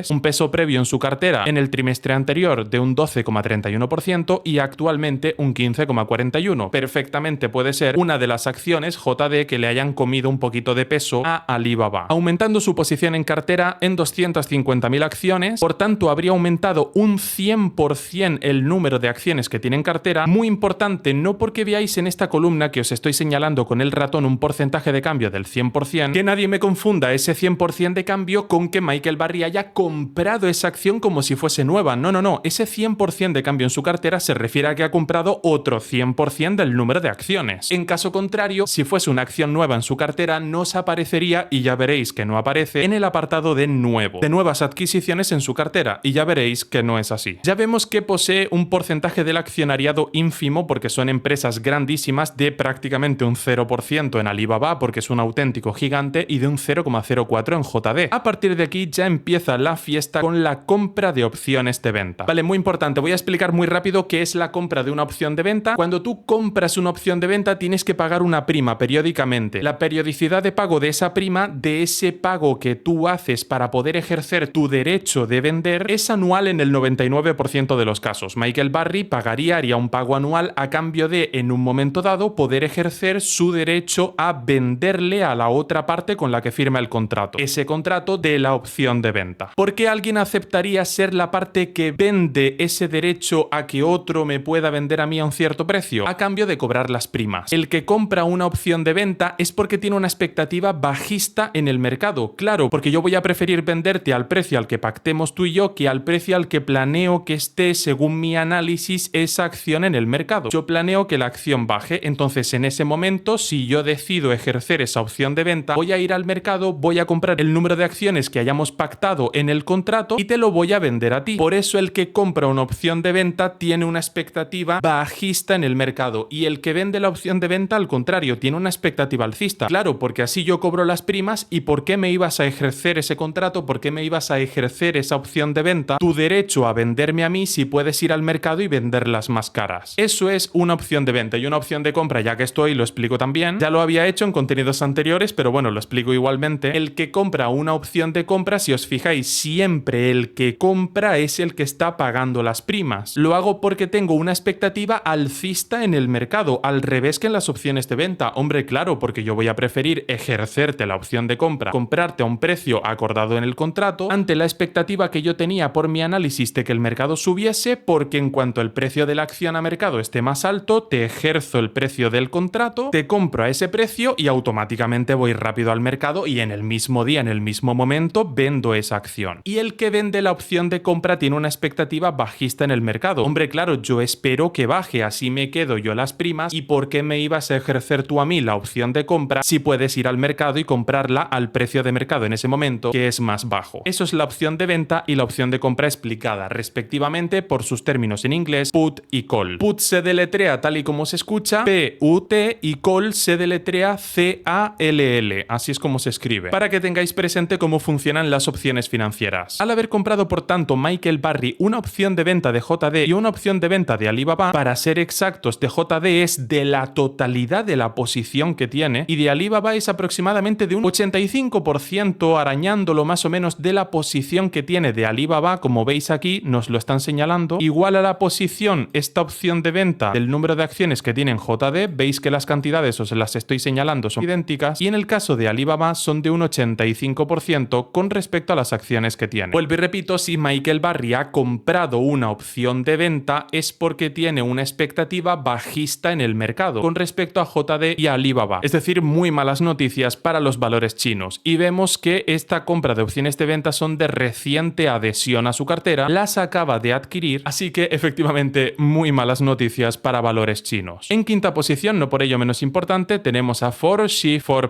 un peso previo en su cartera en el trimestre anterior de un 12,31% y actualmente un 15,41%. Perfectamente puede ser una de las acciones JD que le hayan comido un poquito de peso a Alibaba, aumentando su posición en cartera en 250.000 acciones. Por tanto, habría aumentado un 100% el número de acciones que tiene en cartera. Muy importante, no porque veáis en esta columna que os estoy señalando con el ratón un porcentaje de cambio del 100%, que nadie me confunda ese 100% de cambio con que Michael Barry haya comprado esa acción como si fuese nueva. No, no, no. Ese 100% de cambio en su cartera se refiere a que ha comprado otro 100% del número de acciones. En caso contrario, si fuese una acción nueva en su cartera, no os aparecería, y ya veréis veréis que no aparece en el apartado de nuevo, de nuevas adquisiciones en su cartera, y ya veréis que no es así. Ya vemos que posee un porcentaje del accionariado ínfimo porque son empresas grandísimas, de prácticamente un 0% en Alibaba porque es un auténtico gigante y de un 0,04 en JD. A partir de aquí ya empieza la fiesta con la compra de opciones de venta. Vale, muy importante, voy a explicar muy rápido qué es la compra de una opción de venta. Cuando tú compras una opción de venta tienes que pagar una prima periódicamente. La periodicidad de pago de esa prima, de ese pago que tú haces para poder ejercer tu derecho de vender, es anual en el 99% de los casos. Michael Burry haría un pago anual a cambio de, en un momento dado, poder ejercer su derecho a venderle a la otra parte con la que firma el contrato. Ese contrato de la opción de venta. ¿Por qué alguien aceptaría ser la parte que vende ese derecho a que otro me pueda vender a mí a un cierto precio? A cambio de cobrar las primas. El que compra una opción de venta es porque tiene una expectativa bajista en el mercado. Claro, porque yo voy a preferir venderte al precio al que pactemos tú y yo que al precio al que planeo que esté, según mi análisis, esa acción en el mercado. Yo planeo que la acción baje, entonces en ese momento, si yo decido ejercer esa opción de venta, voy a ir al mercado, voy a comprar el número de acciones que hayamos pactado en el contrato y te lo voy a vender a ti. Por eso el que compra una opción de venta tiene una expectativa bajista en el mercado y el que vende la opción de venta, al contrario, tiene una expectativa alcista. Claro, porque así yo cobro las primas. ¿Y por qué me ibas a ejercer ese contrato? ¿Por qué me ibas a ejercer esa opción de venta? Tu derecho a venderme a mí si puedes ir al mercado y venderlas más caras. Eso es una opción de venta. Y una opción de compra, ya que estoy, lo explico también. Ya lo había hecho en contenidos anteriores, pero bueno, lo explico igualmente. El que compra una opción de compra, si os fijáis, siempre el que compra es el que está pagando las primas. Lo hago porque tengo una expectativa alcista en el mercado, al revés que en las opciones de venta. Hombre, claro, porque yo voy a preferir ejercerte la opción de compra, comprarte a un precio acordado en el contrato, ante la expectativa que yo tenía por mi análisis de que el mercado subiese, porque en cuanto el precio de la acción a mercado esté más alto, te ejerzo el precio del contrato, te compro a ese precio y automáticamente voy rápido al mercado y en el mismo día, en el mismo momento, vendo esa acción. Y el que vende la opción de compra tiene una expectativa bajista en el mercado. Hombre, claro, yo espero que baje, así me quedo yo las primas. ¿Y por qué me ibas a ejercer tú a mí la opción de compra si puedes ir al mercado y comprarla al precio de mercado en ese momento, que es más bajo? Eso es la opción de venta y la opción de compra explicada respectivamente por sus términos en inglés, put y call. Put se deletrea tal y como se escucha, P-U-T, y call se deletrea C-A-L-L, así es como se escribe, para que tengáis presente cómo funcionan las opciones financieras. Al haber comprado, por tanto, Michael Burry una opción de venta de JD y una opción de venta de Alibaba, para ser exactos, de JD es de la totalidad de la posición que tiene y de Alibaba es aproximadamente de un 85%, arañándolo más o menos, de la posición que tiene de Alibaba. Como veis aquí, nos lo están señalando, igual a la posición esta opción de venta del número de acciones que tiene en JD. Veis que las cantidades, os las estoy señalando, son idénticas, y en el caso de Alibaba son de un 85% con respecto a las acciones que tiene. Vuelvo y repito, si Michael Burry ha comprado una opción de venta es porque tiene una expectativa bajista en el mercado con respecto a JD y a Alibaba, es decir, muy malas noticias para los valores chinos. Y vemos que esta compra de opciones de venta son de reciente adhesión a su cartera, las acaba de adquirir, así que efectivamente muy malas noticias para valores chinos. En quinta posición, no por ello menos importante, tenemos a For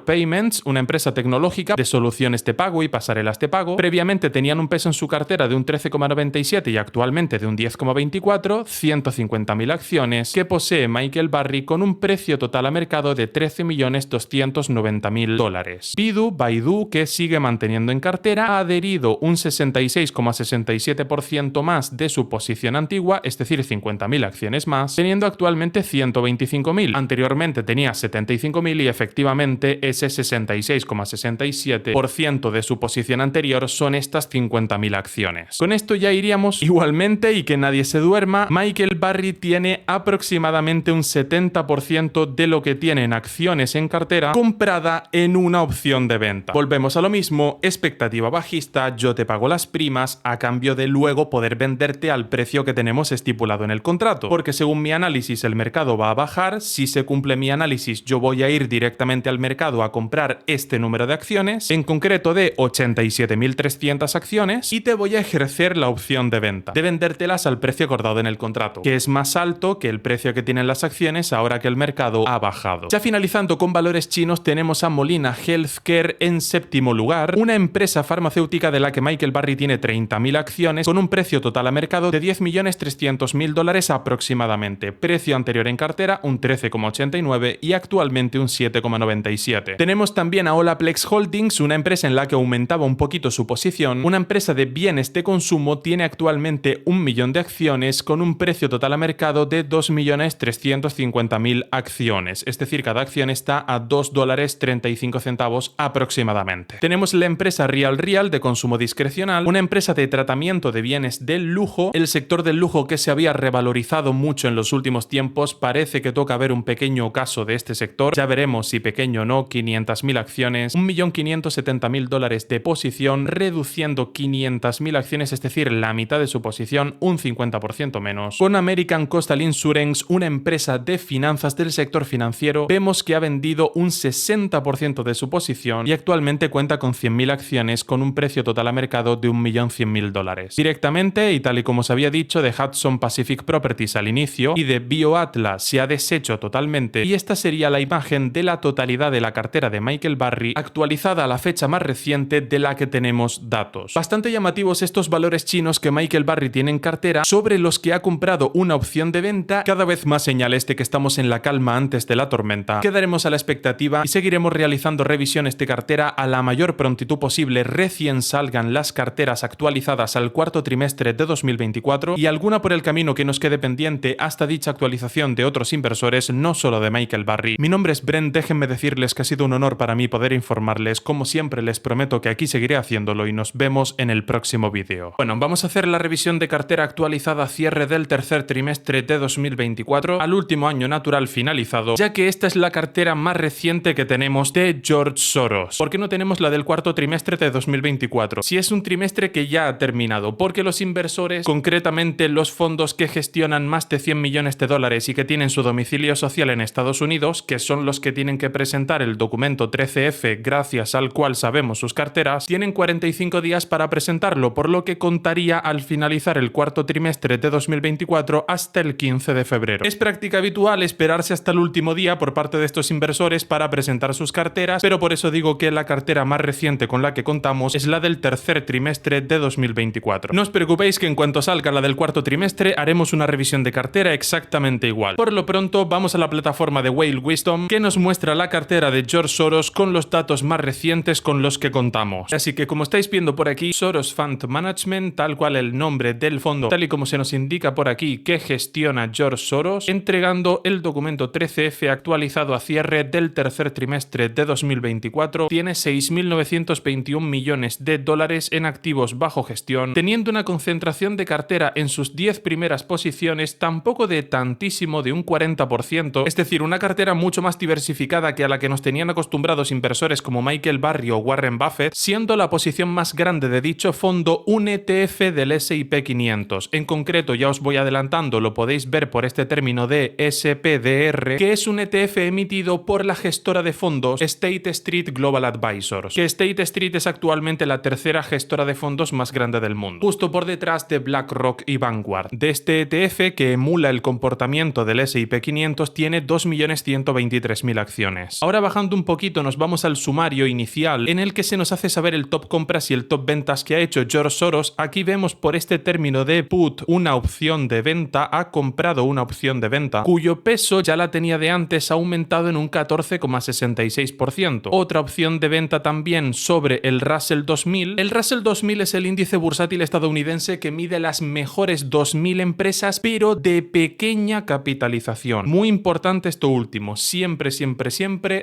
Payments, una empresa tecnológica de soluciones de pago y pasarelas de pago. Previamente tenían un peso en su cartera de un 13,97 y actualmente de un 10,24, 150.000 acciones que posee Michael Burry con un precio total a mercado de $13.290.000. Baidu, que sigue manteniendo en cartera, ha adherido un 66,67% más de su posición antigua, es decir, 50.000 acciones más, teniendo actualmente 125.000. Anteriormente tenía 75.000 y efectivamente ese 66,67% de su posición anterior son estas 50.000 acciones. Con esto ya iríamos igualmente, y que nadie se duerma, Michael Burry tiene aproximadamente un 70% de lo que tiene en acciones en cartera comprada en una opción de venta. Volvemos a lo mismo, expectativa bajista, yo te pago las primas a cambio de luego poder venderte al precio que tenemos estipulado en el contrato, porque según mi análisis el mercado va a bajar. Si se cumple mi análisis, yo voy a ir directamente al mercado a comprar este número de acciones, en concreto de 87.300 acciones, y te voy a ejercer la opción de venta, de vendértelas al precio acordado en el contrato, que es más alto que el precio que tienen las acciones ahora que el mercado ha bajado. Ya finalizando con valores chinos, tenemos a Molina Healthcare, en séptimo lugar, una empresa farmacéutica de la que Michael Burry tiene 30.000 acciones con un precio total a mercado de $10.300.000 aproximadamente. Precio anterior en cartera un 13,89 y actualmente un 7,97. Tenemos también a Olaplex Holdings, una empresa en la que aumentaba un poquito su posición. Una empresa de bienes de consumo, tiene actualmente 1 millón de acciones con un precio total a mercado de 2.350.000 acciones. Es decir, cada acción está a $2.35 aproximadamente. Tenemos la empresa Real Real de consumo discrecional, una empresa de tratamiento de bienes del lujo. El sector del lujo, que se había revalorizado mucho en los últimos tiempos, parece que toca ver un pequeño ocaso de este sector. Ya veremos si pequeño o no. 500.000 acciones, $1.570.000 de posición, reduciendo 500.000 acciones, es decir, la mitad de su posición, un 50% menos. Con American Coastal Insurance, una empresa de finanzas del sector financiero, vemos que ha vendido un 60% de su posición y actualmente cuenta con 100.000 acciones con un precio total a mercado de $1.100.000. Directamente, y tal y como os había dicho, de Hudson Pacific Properties al inicio y de BioAtlas se ha deshecho totalmente, y esta sería la imagen de la totalidad de la cartera de Michael Burry actualizada a la fecha más reciente de la que tenemos datos. Bastante llamativos estos valores chinos que Michael Burry tiene en cartera, sobre los que ha comprado una opción de venta. Cada vez más señales de que estamos en la calma antes de la tormenta. Quedaremos a la expectativa y seguiremos realizando revisiones de cartera a la mayor prontitud posible recién salgan las carteras actualizadas al cuarto trimestre de 2024 y alguna por el camino que nos quede pendiente hasta dicha actualización de otros inversores, no solo de Michael Burry. Mi nombre es Brent, déjenme decirles que ha sido un honor para mí poder informarles. Como siempre, les prometo que aquí seguiré haciéndolo y nos vemos en el próximo vídeo. Bueno, vamos a hacer la revisión de cartera actualizada a cierre del tercer trimestre de 2024, al último año natural finalizado, ya que esta es la cartera más reciente que tenemos de George Soros. ¿Por qué no tenemos la del cuarto trimestre de 2024? Si es un trimestre que ya ha terminado, porque los inversores, concretamente los fondos que gestionan más de 100 millones de dólares y que tienen su domicilio social en Estados Unidos, que son los que tienen que presentar el documento 13F gracias al cual sabemos sus carteras, tienen 45 días para presentarlo, por lo que contaría al finalizar el cuarto trimestre de 2024 hasta el 15 de febrero. Es práctica habitual esperarse hasta el último día por parte de estos inversores para presentar sus carteras, pero por eso digo que la cartera más reciente con la que contamos es la del tercer trimestre de 2024. No os preocupéis que en cuanto salga la del cuarto trimestre haremos una revisión de cartera exactamente igual. Por lo pronto vamos a la plataforma de Whale Wisdom, que nos muestra la cartera de George Soros con los datos más recientes con los que contamos. Así que, como estáis viendo por aquí, Soros Fund Management, tal cual el nombre del fondo, tal y como se nos indica por aquí que gestiona George Soros, entregando el documento 13F actualizado a cierre del tercer trimestre de 2024, tiene 6.921 millones de dólares en activos bajo gestión, teniendo una concentración de cartera en sus 10 primeras posiciones tampoco de tantísimo, de un 40%, es decir, una cartera mucho más diversificada que a la que nos tenían acostumbrados inversores como Michael Burry o Warren Buffett, siendo la posición más grande de dicho fondo un ETF del S&P 500. En concreto, ya os voy adelantando, lo podéis ver por este término de SPDR, que es un ETF emitido por la gestora de fondos State Street Global Advisors, que State Street es actualmente la tercera gestora de fondos más grande del mundo, justo por detrás de BlackRock y Vanguard. De este ETF, que emula el comportamiento del S&P 500, tiene 2.123.000 acciones. Ahora, bajando un poquito, nos vamos al sumario inicial, en el que se nos hace saber el top compras y el top ventas que ha hecho George Soros. Aquí vemos por este término de put una opción de venta, ha comprado una opción de venta, cuyo peso ya la tenía de antes, ha aumentado en un 14,66%. Otra opción de venta también sobre el Russell 2000. El Russell 2000 es el índice bursátil estadounidense que mide las mejores 2.000 empresas, pero de pequeña capitalización. Muy importante esto último, siempre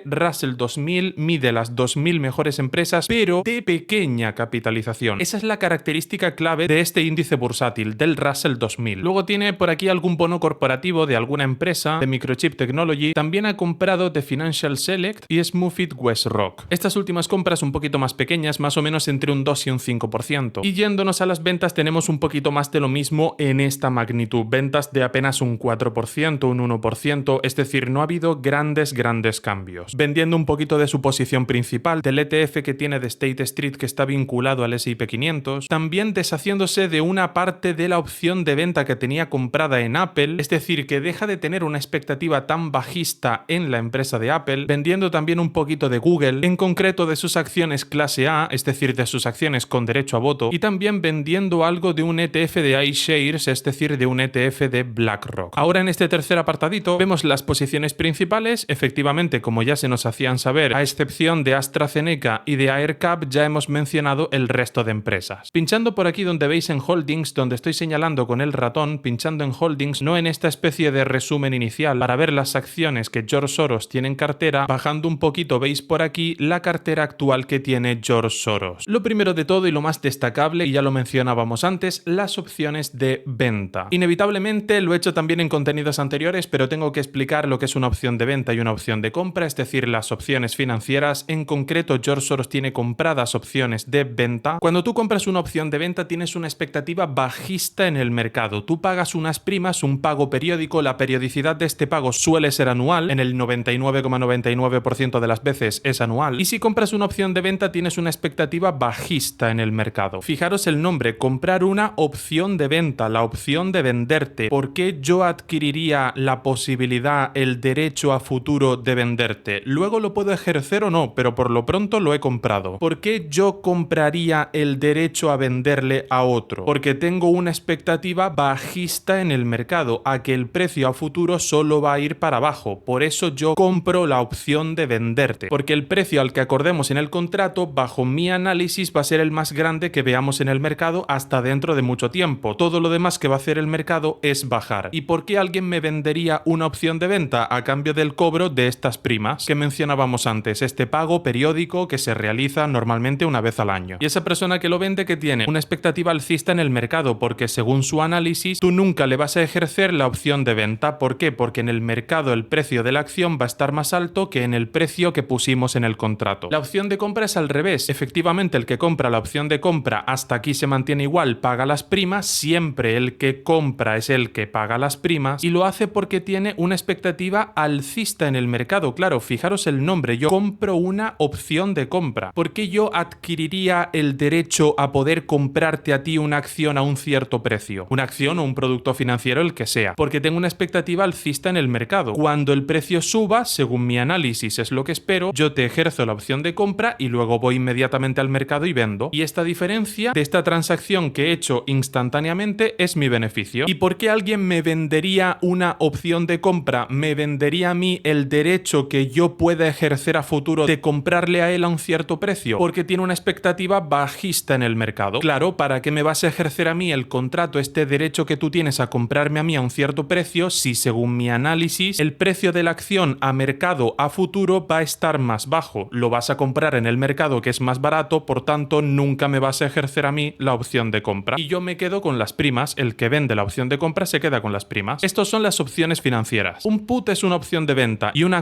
Russell 2000 mide las 2.000 mejores empresas, pero de pequeña capitalización. Esa es la característica clave de este índice bursátil, del Russell 2000. Luego tiene por aquí algún bono corporativo de alguna empresa, de Microchip Technology, también ha comprado The Financial Select y Smoothit West Rock. Estas últimas compras un poquito más pequeñas, más o menos entre un 2 y un 5%. Y yéndonos a las ventas, tenemos un poquito más de lo mismo en esta magnitud. Ventas de apenas un 4%, un 1%, es decir, no ha habido grandes cambios. Vendiendo un poquito de su posición principal, del ETF que tiene de State Street, que está vinculado al S&P 500, también deshaciéndose de una parte de la opción de venta que tenía comprada en Apple, es decir, que deja de tener una expectativa tan bajista en la empresa de Apple, vendiendo también un poquito de Google. En concreto de sus acciones clase A, es decir, de sus acciones con derecho a voto, y también vendiendo algo de un ETF de iShares, es decir, de un ETF de BlackRock. Ahora en este tercer apartadito vemos las posiciones principales. Efectivamente, como ya se nos hacían saber, a excepción de AstraZeneca y de AerCap, ya hemos mencionado el resto de empresas. Pinchando por aquí donde veis en Holdings, donde estoy señalando con el ratón, pinchando en Holdings, no en esta especie de resumen inicial para ver las acciones que George Soros tiene en cartera, bajando un poquito veis por aquí la cartera actual que tiene George Soros. Lo primero de todo y lo más destacable, y ya lo mencionábamos antes, las opciones de venta. Inevitablemente lo he hecho también en contenidos anteriores, pero tengo que explicar lo que es una opción de venta y una opción de compra, es decir, las opciones financieras. En concreto, George Soros tiene compradas opciones de venta. Cuando tú compras una opción de venta tienes una expectativa bajista en el mercado. Tú pagas unas primas, un pago periódico, la periodicidad de este pago suele ser anual, en el 99,99% de las veces es anual, y si compras una opción de venta tienes una expectativa bajista en el mercado. Fijaros el nombre, comprar una opción de venta, la opción de venderte. ¿Por qué yo adquiriría la posibilidad, el derecho a futuro de venderte? Luego lo puedo ejercer o no, pero por lo pronto lo he comprado. ¿Por qué yo compraría el derecho a venderle a otro? Porque tengo una expectativa bajista en el mercado, a que el precio a futuro solo va a ir para abajo. Por eso yo compro la opción de venderte, porque el precio al que acordemos en el contrato, bajo mi análisis, va a ser el más grande que veamos en el mercado hasta dentro de mucho tiempo. Todo lo demás que va a hacer el mercado es bajar. ¿Y por qué alguien me vendería una opción de venta? A cambio del cobro de estas primas que mencionábamos antes, este pago periódico que se realiza normalmente una vez al año. Y esa persona que lo vende, que tiene una expectativa alcista en el mercado, porque según su análisis tú nunca le vas a ejercer la opción de venta. ¿Por qué? Porque en el mercado el precio de la acción va a estar más alto que en el precio que pusimos en el contrato. La opción de compra es al revés. Efectivamente, el que compra la opción de compra hasta aquí se mantiene igual, paga las primas. Siempre el que compra es el que paga las primas, y lo hace porque tiene una expectativa alcista en el mercado. Claro, fijaros el nombre, yo compro una opción de compra. ¿Por qué yo adquiriría el derecho a poder comprarte a ti una acción a un cierto precio? Una acción o un producto financiero, el que sea. Porque tengo una expectativa alcista en el mercado. Cuando el precio suba, según mi análisis es lo que espero, yo te ejerzo la opción de compra y luego voy inmediatamente al mercado y vendo. Y esta diferencia de esta transacción que he hecho instantáneamente es mi beneficio. ¿Y por qué alguien me vendería una opción de compra? Me vendería a mí el derecho que yo pueda ejercer a futuro de comprarle a él a un cierto precio, porque tiene una expectativa bajista en el mercado. Claro, ¿para qué me vas a ejercer a mí el contrato, este derecho que tú tienes a comprarme a mí a un cierto precio, si según mi análisis el precio de la acción a mercado a futuro va a estar más bajo? Lo vas a comprar en el mercado que es más barato, por tanto nunca me vas a ejercer a mí la opción de compra y yo me quedo con las primas. El que vende la opción de compra se queda con las primas. Estos son las opciones financieras. Un put es una opción de venta y un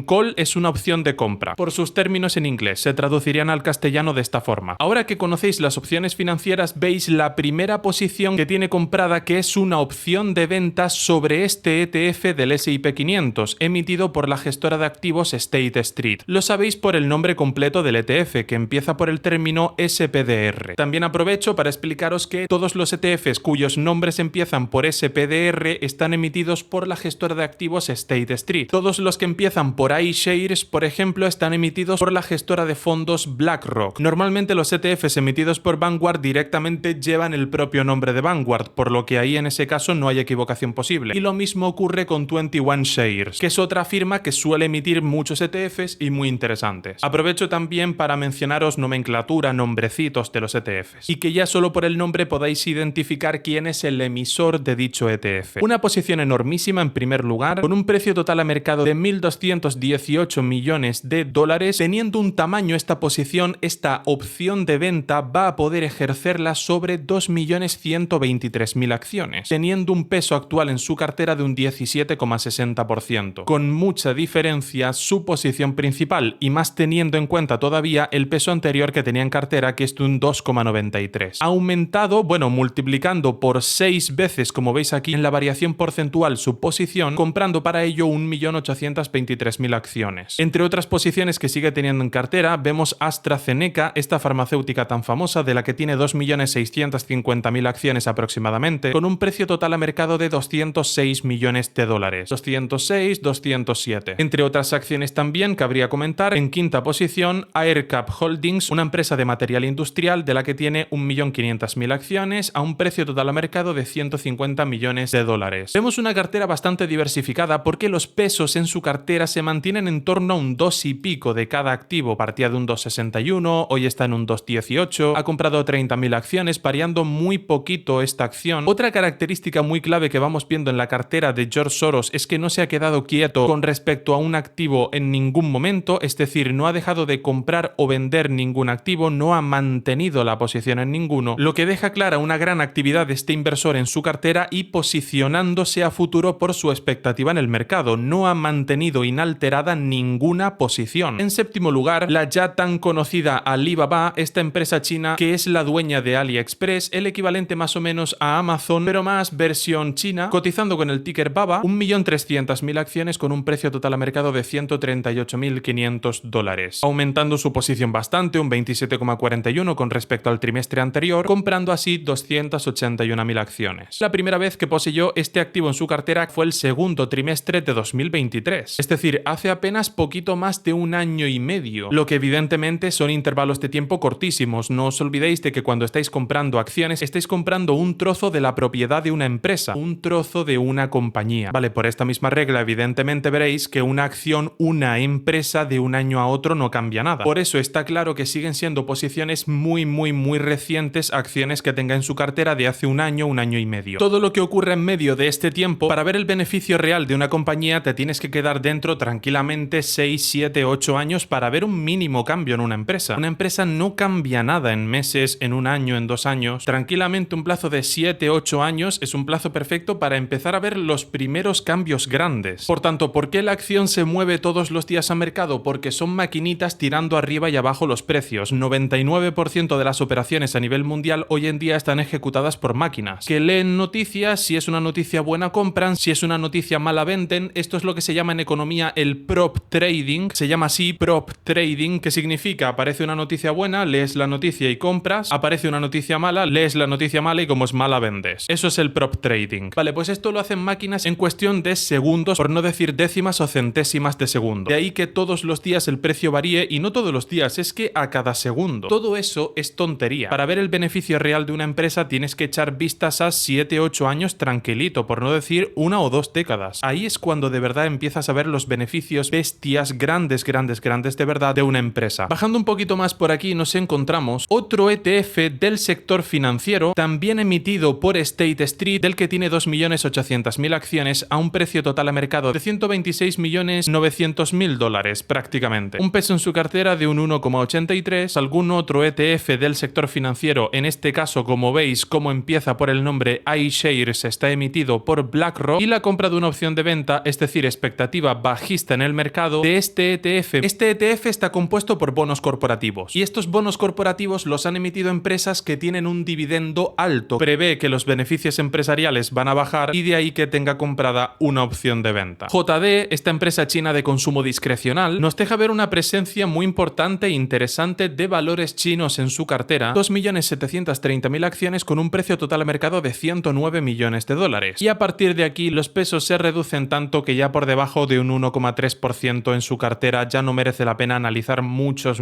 call es una opción de compra. Por sus términos en inglés se traducirían al castellano de esta forma. Ahora que conocéis las opciones financieras, veis la primera posición que tiene comprada, que es una opción de venta sobre este ETF del S&P 500 emitido por la gestora de activos State Street. Lo sabéis por el nombre completo del ETF, que empieza por el término SPDR. También aprovecho para explicaros que todos los ETFs cuyos nombres empiezan por SPDR están emitidos por la gestora de activos State Street. Todos los que empiezan por iShares, por ejemplo, están emitidos por la gestora de fondos BlackRock. Normalmente los ETFs emitidos por Vanguard directamente llevan el propio nombre de Vanguard, por lo que ahí en ese caso no hay equivocación posible. Y lo mismo ocurre con 21 Shares, que es otra firma que suele emitir muchos ETFs y muy interesantes. Aprovecho también para mencionaros nomenclatura, nombrecitos de los ETFs, y que ya solo por el nombre podáis identificar quién es el emisor de dicho ETF. Una posición enormísima en primer lugar, con un precio total a mercado de 1.218 millones de dólares. Teniendo un tamaño esta posición, esta opción de venta va a poder ejercerla sobre 2.123.000 acciones, teniendo un peso actual en su cartera de un 17,60%. Con mucha diferencia su posición principal, y más teniendo en cuenta todavía el peso anterior que tenía en cartera, que es de un 2,93. Ha aumentado, multiplicando por 6 veces, como veis aquí en la variación porcentual, su posición, comprando para ello 1.823.000 acciones. Entre otras posiciones que sigue teniendo en cartera, vemos AstraZeneca, esta farmacéutica tan famosa, de la que tiene 2.650.000 acciones aproximadamente, con un precio total a mercado de 206 millones de dólares. 206, 207. Entre otras acciones también cabría comentar, en quinta posición, AerCap Holdings, una empresa de material industrial de la que tiene 1.500.000 acciones a un precio total a mercado de 150 millones de dólares. Vemos una cartera bastante diversificada porque los pesos en su cartera se mantienen en torno a un 2 y pico de cada activo. Partía de un 2,61, hoy está en un 2,18, ha comprado 30.000 acciones, variando muy poquito esta acción. Otra característica muy clave que vamos viendo en la cartera de George Soros es que no se ha quedado quieto con respecto a un activo en ningún momento, es decir, no ha dejado de comprar o vender ningún activo, no ha mantenido la posición en ninguno, lo que deja clara una gran actividad de este inversor en su cartera y posicionándose a futuro por su expectativa en el mercado. No ha mantenido inalterada ninguna posición. En séptimo lugar, la ya tan conocida Alibaba, esta empresa china que es la dueña de AliExpress, el equivalente más o menos a Amazon, pero más versión china, cotizando con el ticker BABA, 1.300.000 acciones con un precio total a mercado de 138.500 dólares, aumentando su posición bastante, un 27,41 con respecto al trimestre anterior, comprando así 281.000 acciones. La primera vez que poseyó este activo en su cartera fue el segundo trimestre de 2023, es decir, hace apenas poquito más de un año y medio, lo que evidentemente son intervalos de tiempo cortísimos. No os olvidéis de que cuando estáis comprando acciones, estáis comprando un trozo de la propiedad de una empresa, un trozo de una compañía. Vale, por esta misma regla, evidentemente veréis que una acción, una empresa de un año a otro no cambia nada. Por eso está claro que siguen siendo posiciones muy recientes, acciones que tenga en su cartera de hace un año y medio. Todo lo que ocurre en medio de este tiempo, para ver el beneficio real de una compañía, te tienes que quedar dentro tranquilamente 6, 7, 8 años para ver un mínimo cambio en una empresa. Una empresa no cambia nada en meses, en un año, en 2 años. Tranquilamente un plazo de 7, 8 años es un plazo perfecto para empezar a ver los primeros cambios grandes. Por tanto, ¿por qué la acción se mueve todos los días a mercado? Porque son maquinitas tirando arriba y abajo los precios. 99% de las operaciones a nivel mundial hoy en día están ejecutadas por máquinas, que leen noticias, si es una noticia buena compran, si es una noticia mala venden. Esto es lo que se llama en economía el prop trading, se llama así prop trading, que significa aparece una noticia buena, lees la noticia y compras, aparece una noticia mala, lees la noticia mala y como es mala vendes. Eso es el prop trading. Vale, pues esto lo hacen máquinas en cuestión de segundos, por no decir décimas o centésimas de segundo. De ahí que todos los días el precio varíe, y no todos los días, es que a cada segundo. Todo eso es tontería. Para ver el beneficio real de una empresa tienes que echar vistas a 7, 8 años tranquilito, por no decir 1 o 2 décadas. Ahí es cuando de verdad empiezas a ver los beneficios bestias, grandes de verdad de una empresa. Bajando un poquito más por aquí nos encontramos otro ETF del sector financiero, también emitido por State Street, del que tiene 2.800.000 acciones a un precio total a mercado de 126.900.000 dólares prácticamente. Un peso en su cartera de un 1,83. Algún otro ETF del sector financiero, en este caso, como veis, como empieza por el nombre iShares, está emitido por BlackRock, y la compra de una opción de venta, es decir, expectativa bajista en el mercado de este ETF. Este ETF está compuesto por bonos corporativos, y estos bonos corporativos los han emitido empresas que tienen un dividendo alto. Prevé que los beneficios empresariales van a bajar y de ahí que tenga comprada una opción de venta. JD, esta empresa china de consumo discrecional, nos deja ver una presencia muy importante e interesante de valores chinos en su cartera, 2.730.000 acciones con un precio total a mercado de 109 millones de dólares. Y a partir de aquí los pesos se reducen tanto que ya por debajo de un 1,3% en su cartera ya no merece la pena analizar muchos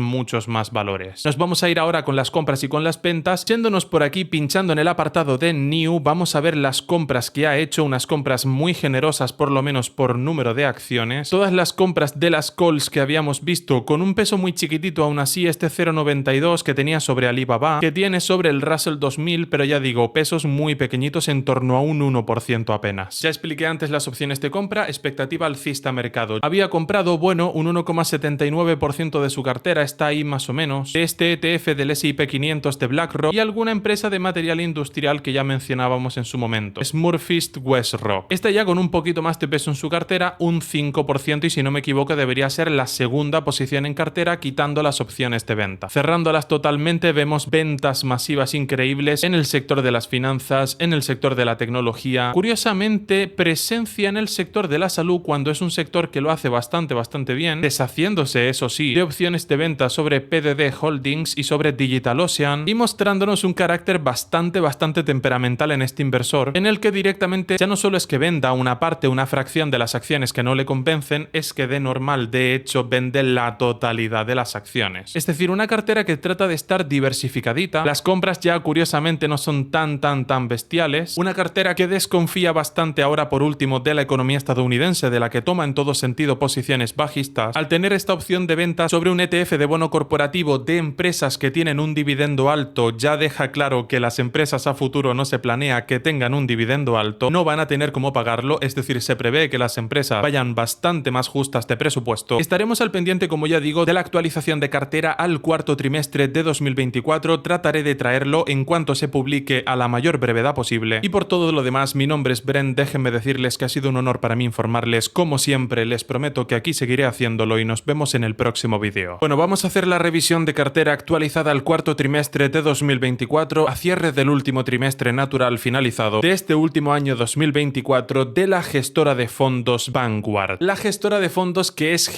más valores. Nos vamos a ir ahora con las compras y con las ventas. Yéndonos por aquí, pinchando en el apartado de New, vamos a ver las compras que ha hecho, unas compras muy generosas por lo menos por número de acciones. Todas las compras de las calls que habíamos visto con un peso muy chiquitito, aún así este 0,92 que tenía sobre Alibaba, que tiene sobre el Russell 2000, pero ya digo, pesos muy pequeñitos, en torno a un 1% apenas. Ya expliqué antes las opciones de compra, expectativa alcista mercado. Había comprado, bueno, un 1,79% de su cartera, está ahí más o menos, de este ETF del S&P 500 de BlackRock y alguna empresa de material industrial que ya mencionábamos en su momento, Smurfit Westrock. Esta ya con un poquito más de peso en su cartera, un 5%, y si no me equivoco debería ser la segunda posición en cartera quitando las opciones de venta. Cerrándolas totalmente vemos ventas masivas increíbles en el sector de las finanzas, en el sector de la tecnología. Curiosamente, presencia en el sector de la salud cuando es un sector que lo hace bastante bien, deshaciéndose, eso sí, de opciones de venta sobre PDD Holdings y sobre DigitalOcean, y mostrándonos un carácter bastante temperamental en este inversor, en el que directamente ya no solo es que venda una parte, una fracción de las acciones que no le convencen, es que de normal, de hecho, vender prácticamente la totalidad de las acciones. Es decir, una cartera que trata de estar diversificadita, las compras ya curiosamente no son tan bestiales, una cartera que desconfía bastante ahora por último de la economía estadounidense, de la que toma en todo sentido posiciones bajistas, al tener esta opción de venta sobre un ETF de bono corporativo de empresas que tienen un dividendo alto, ya deja claro que las empresas a futuro no se planea que tengan un dividendo alto, no van a tener cómo pagarlo, es decir, se prevé que las empresas vayan bastante más justas de presupuesto. Estaremos al pendiente, como ya digo, de la actualización de cartera al cuarto trimestre de 2024, trataré de traerlo en cuanto se publique a la mayor brevedad posible. Y por todo lo demás, mi nombre es Brent, déjenme decirles que ha sido un honor para mí informarles, como siempre, les prometo que aquí seguiré haciéndolo y nos vemos en el próximo vídeo. Bueno, vamos a hacer la revisión de cartera actualizada al cuarto trimestre de 2024, a cierre del último trimestre natural finalizado de este último año 2024 de la gestora de fondos Vanguard. La gestora de fondos que es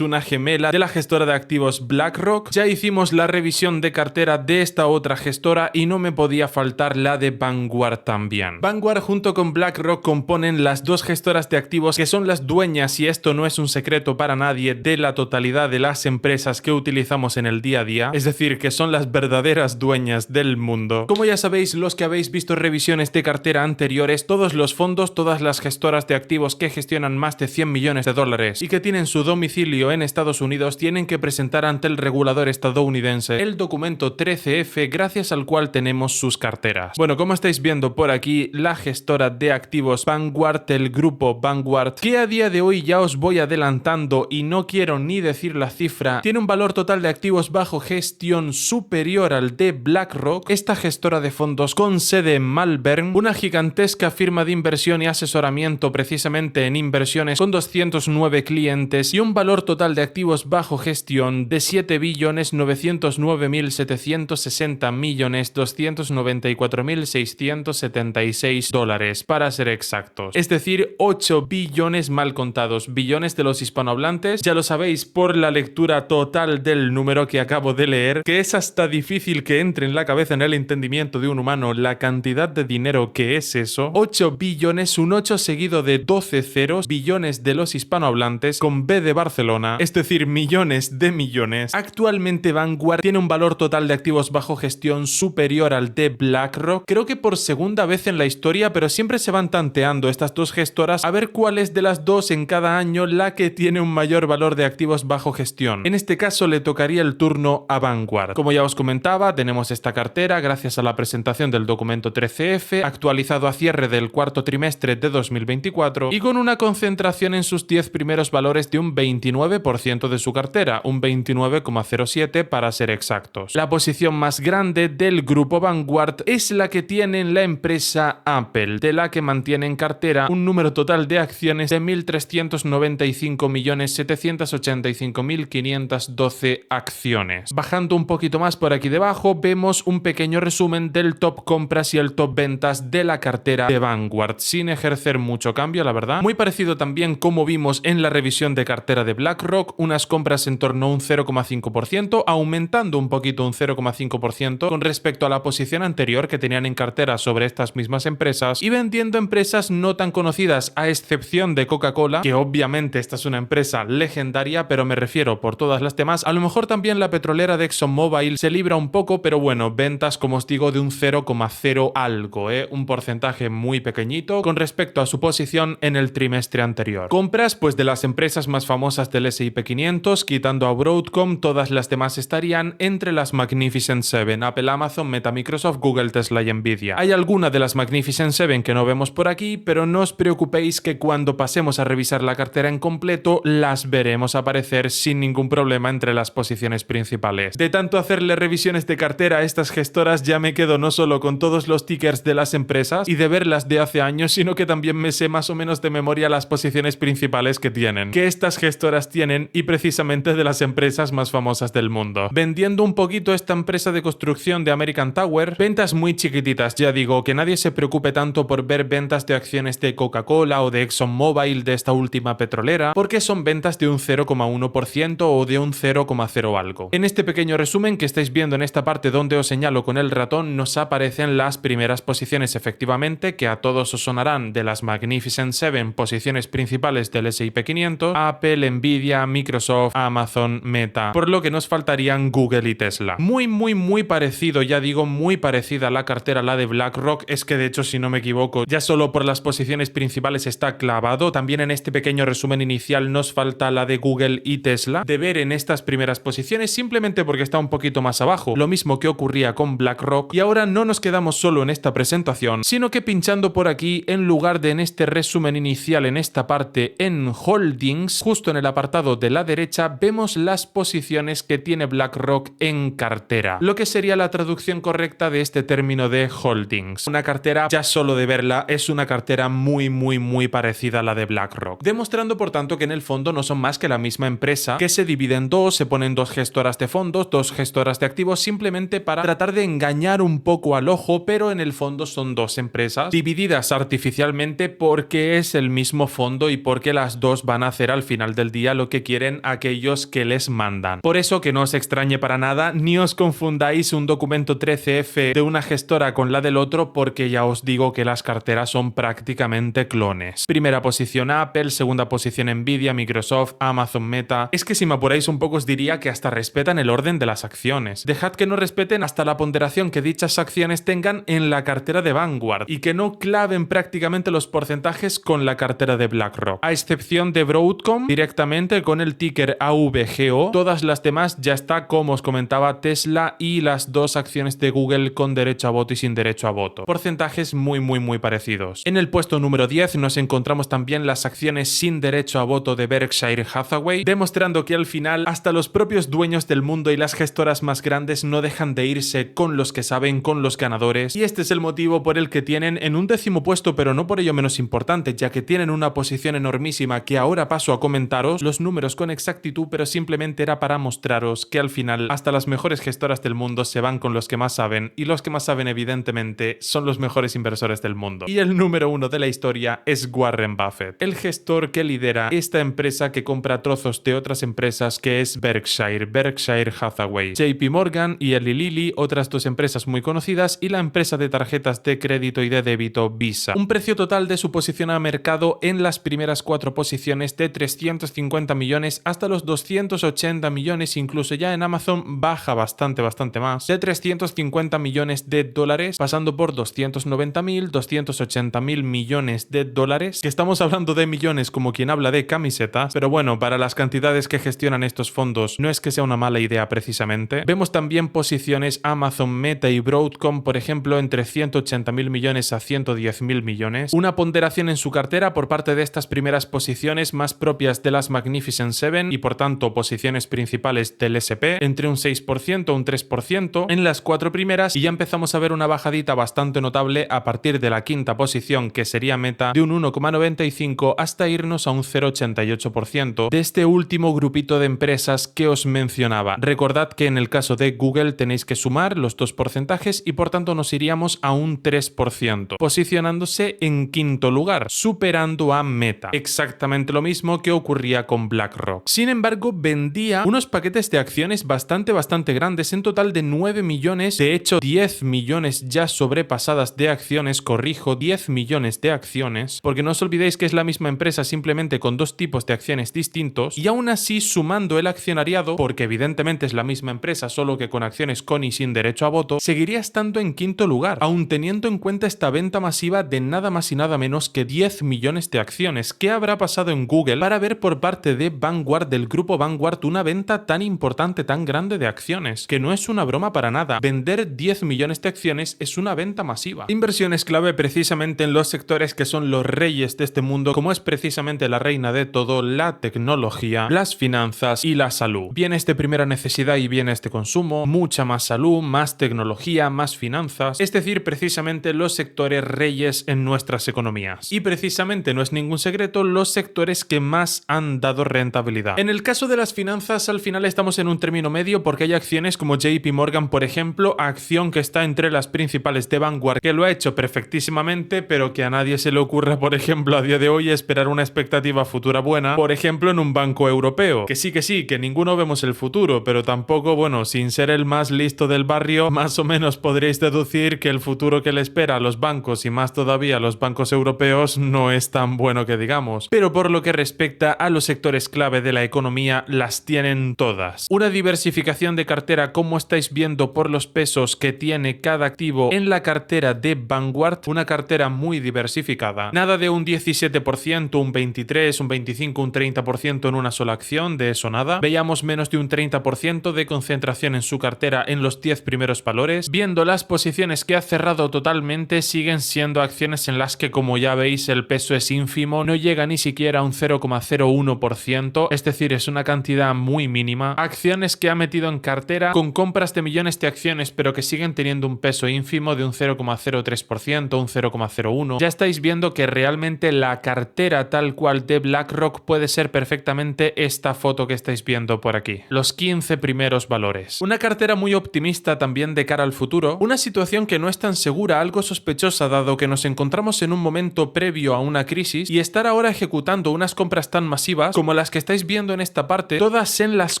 una gemela de la gestora de activos BlackRock. Ya hicimos la revisión de cartera de esta otra gestora y no me podía faltar la de Vanguard también. Vanguard junto con BlackRock componen las dos gestoras de activos que son las dueñas, y esto no es un secreto para nadie, de la totalidad de las empresas que utilizamos en el día a día, es decir, que son las verdaderas dueñas del mundo. Como ya sabéis, los que habéis visto revisiones de cartera anteriores, todos los fondos, todas las gestoras de activos que gestionan más de 100 millones de dólares y que tienen su domicilio en Estados Unidos tienen que presentar ante el regulador estadounidense el documento 13F, gracias al cual tenemos sus carteras. Bueno, como estáis viendo por aquí, la gestora de activos Vanguard, el grupo Vanguard, que a día de hoy ya os voy adelantando y no quiero ni decir la cifra, tiene un valor total de activos bajo gestión superior al de BlackRock. Esta gestora de fondos con sede en Malvern, una gigantesca firma de inversión y asesoramiento precisamente en inversiones con 209 clientes y un valor total de activos bajo gestión de 7.909.760.294.676 dólares para ser exactos. Es decir, 8 billones mal contados, billones de los hispanohablantes. Ya lo sabéis por la lectura total del número que acabo de leer, que es hasta difícil que entre en la cabeza, en el entendimiento de un humano, la cantidad de dinero que es eso. 8 billones, un 8 seguido de 12 ceros, billones de los hispanohablantes con B de Barcelona, es decir, millones de millones. Actualmente Vanguard tiene un valor total de activos bajo gestión superior al de BlackRock, creo que por segunda vez en la historia, pero siempre se van tanteando estas dos gestoras a ver cuál es de las dos en cada año la que tiene un mayor valor de activos bajo gestión. En este caso le tocaría el turno a Vanguard. Como ya os comentaba, tenemos esta cartera gracias a la presentación del documento 13F, actualizado a cierre del cuarto trimestre de 2024 y con una concentración en sus 10 primeros valores de un 29% de su cartera, un 29,07 para ser exactos. La posición más grande del grupo Vanguard es la que tiene en la empresa Apple, de la que mantiene en cartera un número total de acciones de 1.395.785.512 acciones. Bajando un poquito más por aquí debajo, vemos un pequeño resumen del top compras y el top ventas de la cartera de Vanguard, sin ejercer mucho cambio, la verdad. Muy parecido también como vimos en la revisión de cartera de BlackRock, unas compras en torno a un 0,5%, aumentando un poquito un 0,5% con respecto a la posición anterior que tenían en cartera sobre estas mismas empresas, y vendiendo empresas no tan conocidas, a excepción de Coca-Cola, que obviamente esta es una empresa legendaria, pero me refiero por todas las demás. A lo mejor también la petrolera de ExxonMobil se libra un poco, pero bueno, ventas, como os digo, de un 0,0 algo, un porcentaje muy pequeñito con respecto a su posición en el trimestre anterior. Compras, pues de las empresas más famosas del S&P 500, quitando a Broadcom, todas las demás estarían entre las Magnificent Seven: Apple, Amazon, Meta, Microsoft, Google, Tesla y Nvidia. Hay alguna de las Magnificent Seven que no vemos por aquí, pero no os preocupéis que cuando pasemos a revisar la cartera en completo las veremos aparecer sin ningún problema entre las posiciones principales. De tanto hacerle revisiones de cartera a estas gestoras, ya me quedo no solo con todos los tickers de las empresas y de verlas de hace años, sino que también me sé más o menos de memoria las posiciones principales que tienen, que estas gestoras tienen, y precisamente de las empresas más famosas del mundo. Vendiendo un poquito esta empresa de construcción de American Tower, ventas muy chiquititas, ya digo, que nadie se preocupe tanto por ver ventas de acciones de Coca-Cola o de ExxonMobil, de esta última petrolera, porque son ventas de un 0,1% o de un 0,0 algo. En este pequeño resumen que estáis viendo en esta parte donde os señalo con el ratón, nos aparecen las primeras posiciones, efectivamente, que a todos os sonarán, de las Magnificent Seven, posiciones principales del S&P 500: Apple, Nvidia, Nvidia, Microsoft, Amazon, Meta, por lo que nos faltarían Google y Tesla. Muy parecido, ya digo, muy parecida a la cartera, la de BlackRock. Es que de hecho, si no me equivoco, ya solo por las posiciones principales está clavado. También en este pequeño resumen inicial nos falta la de Google y Tesla, de ver en estas primeras posiciones simplemente porque está un poquito más abajo, lo mismo que ocurría con BlackRock. Y ahora no nos quedamos solo en esta presentación, sino que pinchando por aquí, en lugar de en este resumen inicial, en esta parte en Holdings, justo en el apartado de la derecha, vemos las posiciones que tiene BlackRock en cartera, lo que sería la traducción correcta de este término de Holdings. Una cartera, ya solo de verla, es una cartera muy parecida a la de BlackRock, demostrando por tanto que en el fondo no son más que la misma empresa, que se divide en dos, se ponen dos gestoras de fondos, dos gestoras de activos, simplemente para tratar de engañar un poco al ojo, pero en el fondo son dos empresas divididas artificialmente porque es el mismo fondo y porque las dos van a hacer al final del día lo que quieren aquellos que les mandan. Por eso que no os extrañe para nada, ni os confundáis un documento 13F de una gestora con la del otro, porque ya os digo que las carteras son prácticamente clones. Primera posición Apple, segunda posición Nvidia, Microsoft, Amazon, Meta. Es que si me apuráis un poco os diría que hasta respetan el orden de las acciones. Dejad que no respeten hasta la ponderación que dichas acciones tengan en la cartera de Vanguard y que no claven prácticamente los porcentajes con la cartera de BlackRock. A excepción de Broadcom, directamente con el ticker AVGO, todas las demás ya está, como os comentaba, Tesla y las dos acciones de Google con derecho a voto y sin derecho a voto. Porcentajes muy parecidos. En el puesto número 10 nos encontramos también las acciones sin derecho a voto de Berkshire Hathaway, demostrando que al final hasta los propios dueños del mundo y las gestoras más grandes no dejan de irse con los que saben, con los ganadores, y este es el motivo por el que tienen en un 10º puesto, pero no por ello menos importante, ya que tienen una posición enormísima que ahora paso a comentaros los números con exactitud, pero simplemente era para mostraros que al final hasta las mejores gestoras del mundo se van con los que más saben, y los que más saben evidentemente son los mejores inversores del mundo. Y el número 1 de la historia es Warren Buffett, el gestor que lidera esta empresa que compra trozos de otras empresas, que es Berkshire Hathaway, JP Morgan y Eli Lilly, otras dos empresas muy conocidas, y la empresa de tarjetas de crédito y de débito Visa. Un precio total de su posición a mercado en las primeras 4 posiciones de 350 millones hasta los 280 millones, incluso ya en Amazon baja bastante más, de 350 millones de dólares, pasando por 290.000, 280.000 millones de dólares, que estamos hablando de millones como quien habla de camisetas, pero bueno, para las cantidades que gestionan estos fondos no es que sea una mala idea precisamente. Vemos también posiciones Amazon, Meta y Broadcom, por ejemplo, entre 180.000 millones a 110.000 millones. Una ponderación en su cartera por parte de estas primeras posiciones más propias de las Magnificent Seven y por tanto posiciones principales del SP, entre un 6% o un 3% en las 4 primeras, y ya empezamos a ver una bajadita bastante notable a partir de la 5ª posición, que sería Meta, de un 1,95 hasta irnos a un 0,88% de este último grupito de empresas que os mencionaba. Recordad que en el caso de Google tenéis que sumar los dos porcentajes y por tanto nos iríamos a un 3%, posicionándose en 5º lugar, superando a Meta. Exactamente lo mismo que ocurría con BlackRock. Sin embargo, vendía unos paquetes de acciones bastante grandes, en total de 9 millones, de hecho 10 millones ya sobrepasadas de acciones, corrijo, 10 millones de acciones, porque no os olvidéis que es la misma empresa simplemente con dos tipos de acciones distintos, y aún así sumando el accionariado, porque evidentemente es la misma empresa solo que con acciones con y sin derecho a voto, seguiría estando en 5º lugar, aun teniendo en cuenta esta venta masiva de nada más y nada menos que 10 millones de acciones. ¿Qué habrá pasado en Google para ver por parte de Vanguard, del grupo Vanguard, una venta tan importante, tan grande de acciones? Que no es una broma para nada. Vender 10 millones de acciones es una venta masiva. Inversiones clave precisamente en los sectores que son los reyes de este mundo, como es precisamente la reina de todo, la tecnología, las finanzas y la salud. Bienes de primera necesidad y bienes de consumo, mucha más salud, más tecnología, más finanzas, es decir, precisamente los sectores reyes en nuestras economías. Y precisamente no es ningún secreto los sectores que más han dado rentabilidad. En el caso de las finanzas, al final estamos en un término medio, porque hay acciones como JP Morgan, por ejemplo, acción que está entre las principales de Vanguard, que lo ha hecho perfectísimamente, pero que a nadie se le ocurre, por ejemplo, a día de hoy esperar una expectativa futura buena, por ejemplo, en un banco europeo. Que sí, que ninguno vemos el futuro, pero tampoco, bueno, sin ser el más listo del barrio, más o menos podréis deducir que el futuro que le espera a los bancos, y más todavía a los bancos europeos, no es tan bueno que digamos. Pero por lo que respecta a los sectores clave de la economía las tienen todas. Una diversificación de cartera, como estáis viendo por los pesos que tiene cada activo en la cartera de Vanguard, una cartera muy diversificada. Nada de un 17%, un 23%, un 25%, un 30% en una sola acción, de eso nada. Veíamos menos de un 30% de concentración en su cartera en los 10 primeros valores. Viendo las posiciones que ha cerrado totalmente, siguen siendo acciones en las que, como ya veis, el peso es ínfimo, no llega ni siquiera a un 0,01%, es decir, es una cantidad muy mínima. Acciones que ha metido en cartera con compras de millones de acciones, pero que siguen teniendo un peso ínfimo de un 0,03%, un 0,01%. Ya estáis viendo que realmente la cartera tal cual de BlackRock puede ser perfectamente esta foto que estáis viendo por aquí. Los 15 primeros valores. Una cartera muy optimista también de cara al futuro. Una situación que no es tan segura, algo sospechosa, dado que nos encontramos en un momento previo a una crisis, y estar ahora ejecutando unas compras tan masivas como las que estáis viendo en esta parte, todas en las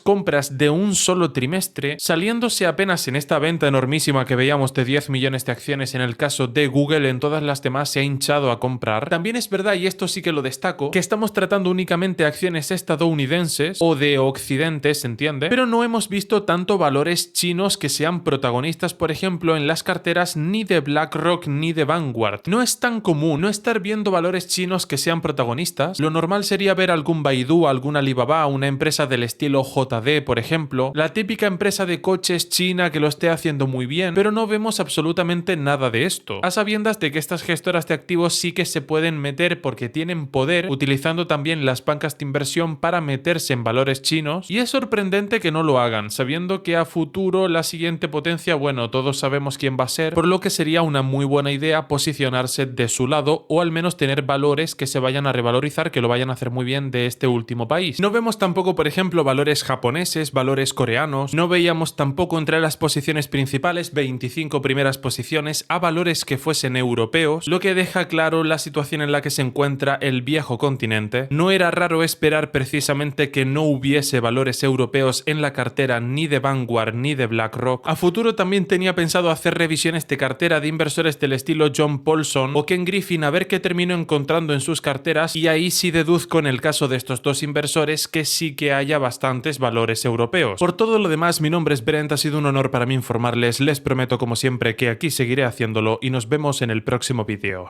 compras de un solo trimestre, saliéndose apenas en esta venta enormísima que veíamos de 10 millones de acciones en el caso de Google, en todas las demás se ha hinchado a comprar. También es verdad, y esto sí que lo destaco, que estamos tratando únicamente acciones estadounidenses o de Occidente, ¿se entiende? Pero no hemos visto tanto valores chinos que sean protagonistas, por ejemplo, en las carteras ni de BlackRock ni de Vanguard. No es tan común no estar viendo valores chinos que sean protagonistas. Lo normal sería ver algún Baidu, algún Alibaba, una empresa del estilo JD, por ejemplo, la típica empresa de coches china que lo esté haciendo muy bien, pero no vemos absolutamente nada de esto. A sabiendas de que estas gestoras de activos sí que se pueden meter porque tienen poder, utilizando también las bancas de inversión para meterse en valores chinos, y es sorprendente que no lo hagan, sabiendo que a futuro la siguiente potencia, bueno, todos sabemos quién va a ser, por lo que sería una muy buena idea posicionarse de su lado, o al menos tener valores que se vayan a revalorizar, que lo vayan a hacer muy bien de este último país. No vemos tampoco, por ejemplo, valores japoneses, valores coreanos, no veíamos tampoco entre las posiciones principales, 25 primeras posiciones, a valores que fuesen europeos, lo que deja claro la situación en la que se encuentra el viejo continente. No era raro esperar precisamente que no hubiese valores europeos en la cartera ni de Vanguard ni de BlackRock. A futuro también tenía pensado hacer revisiones de cartera de inversores del estilo John Paulson o Ken Griffin, a ver qué termino encontrando en sus carteras, y ahí sí deduzco en el caso de estos dos inversores que sí que haya bastantes valores europeos. Por todo lo demás, mi nombre es Brent, ha sido un honor para mí informarles, les prometo como siempre que aquí seguiré haciéndolo y nos vemos en el próximo vídeo.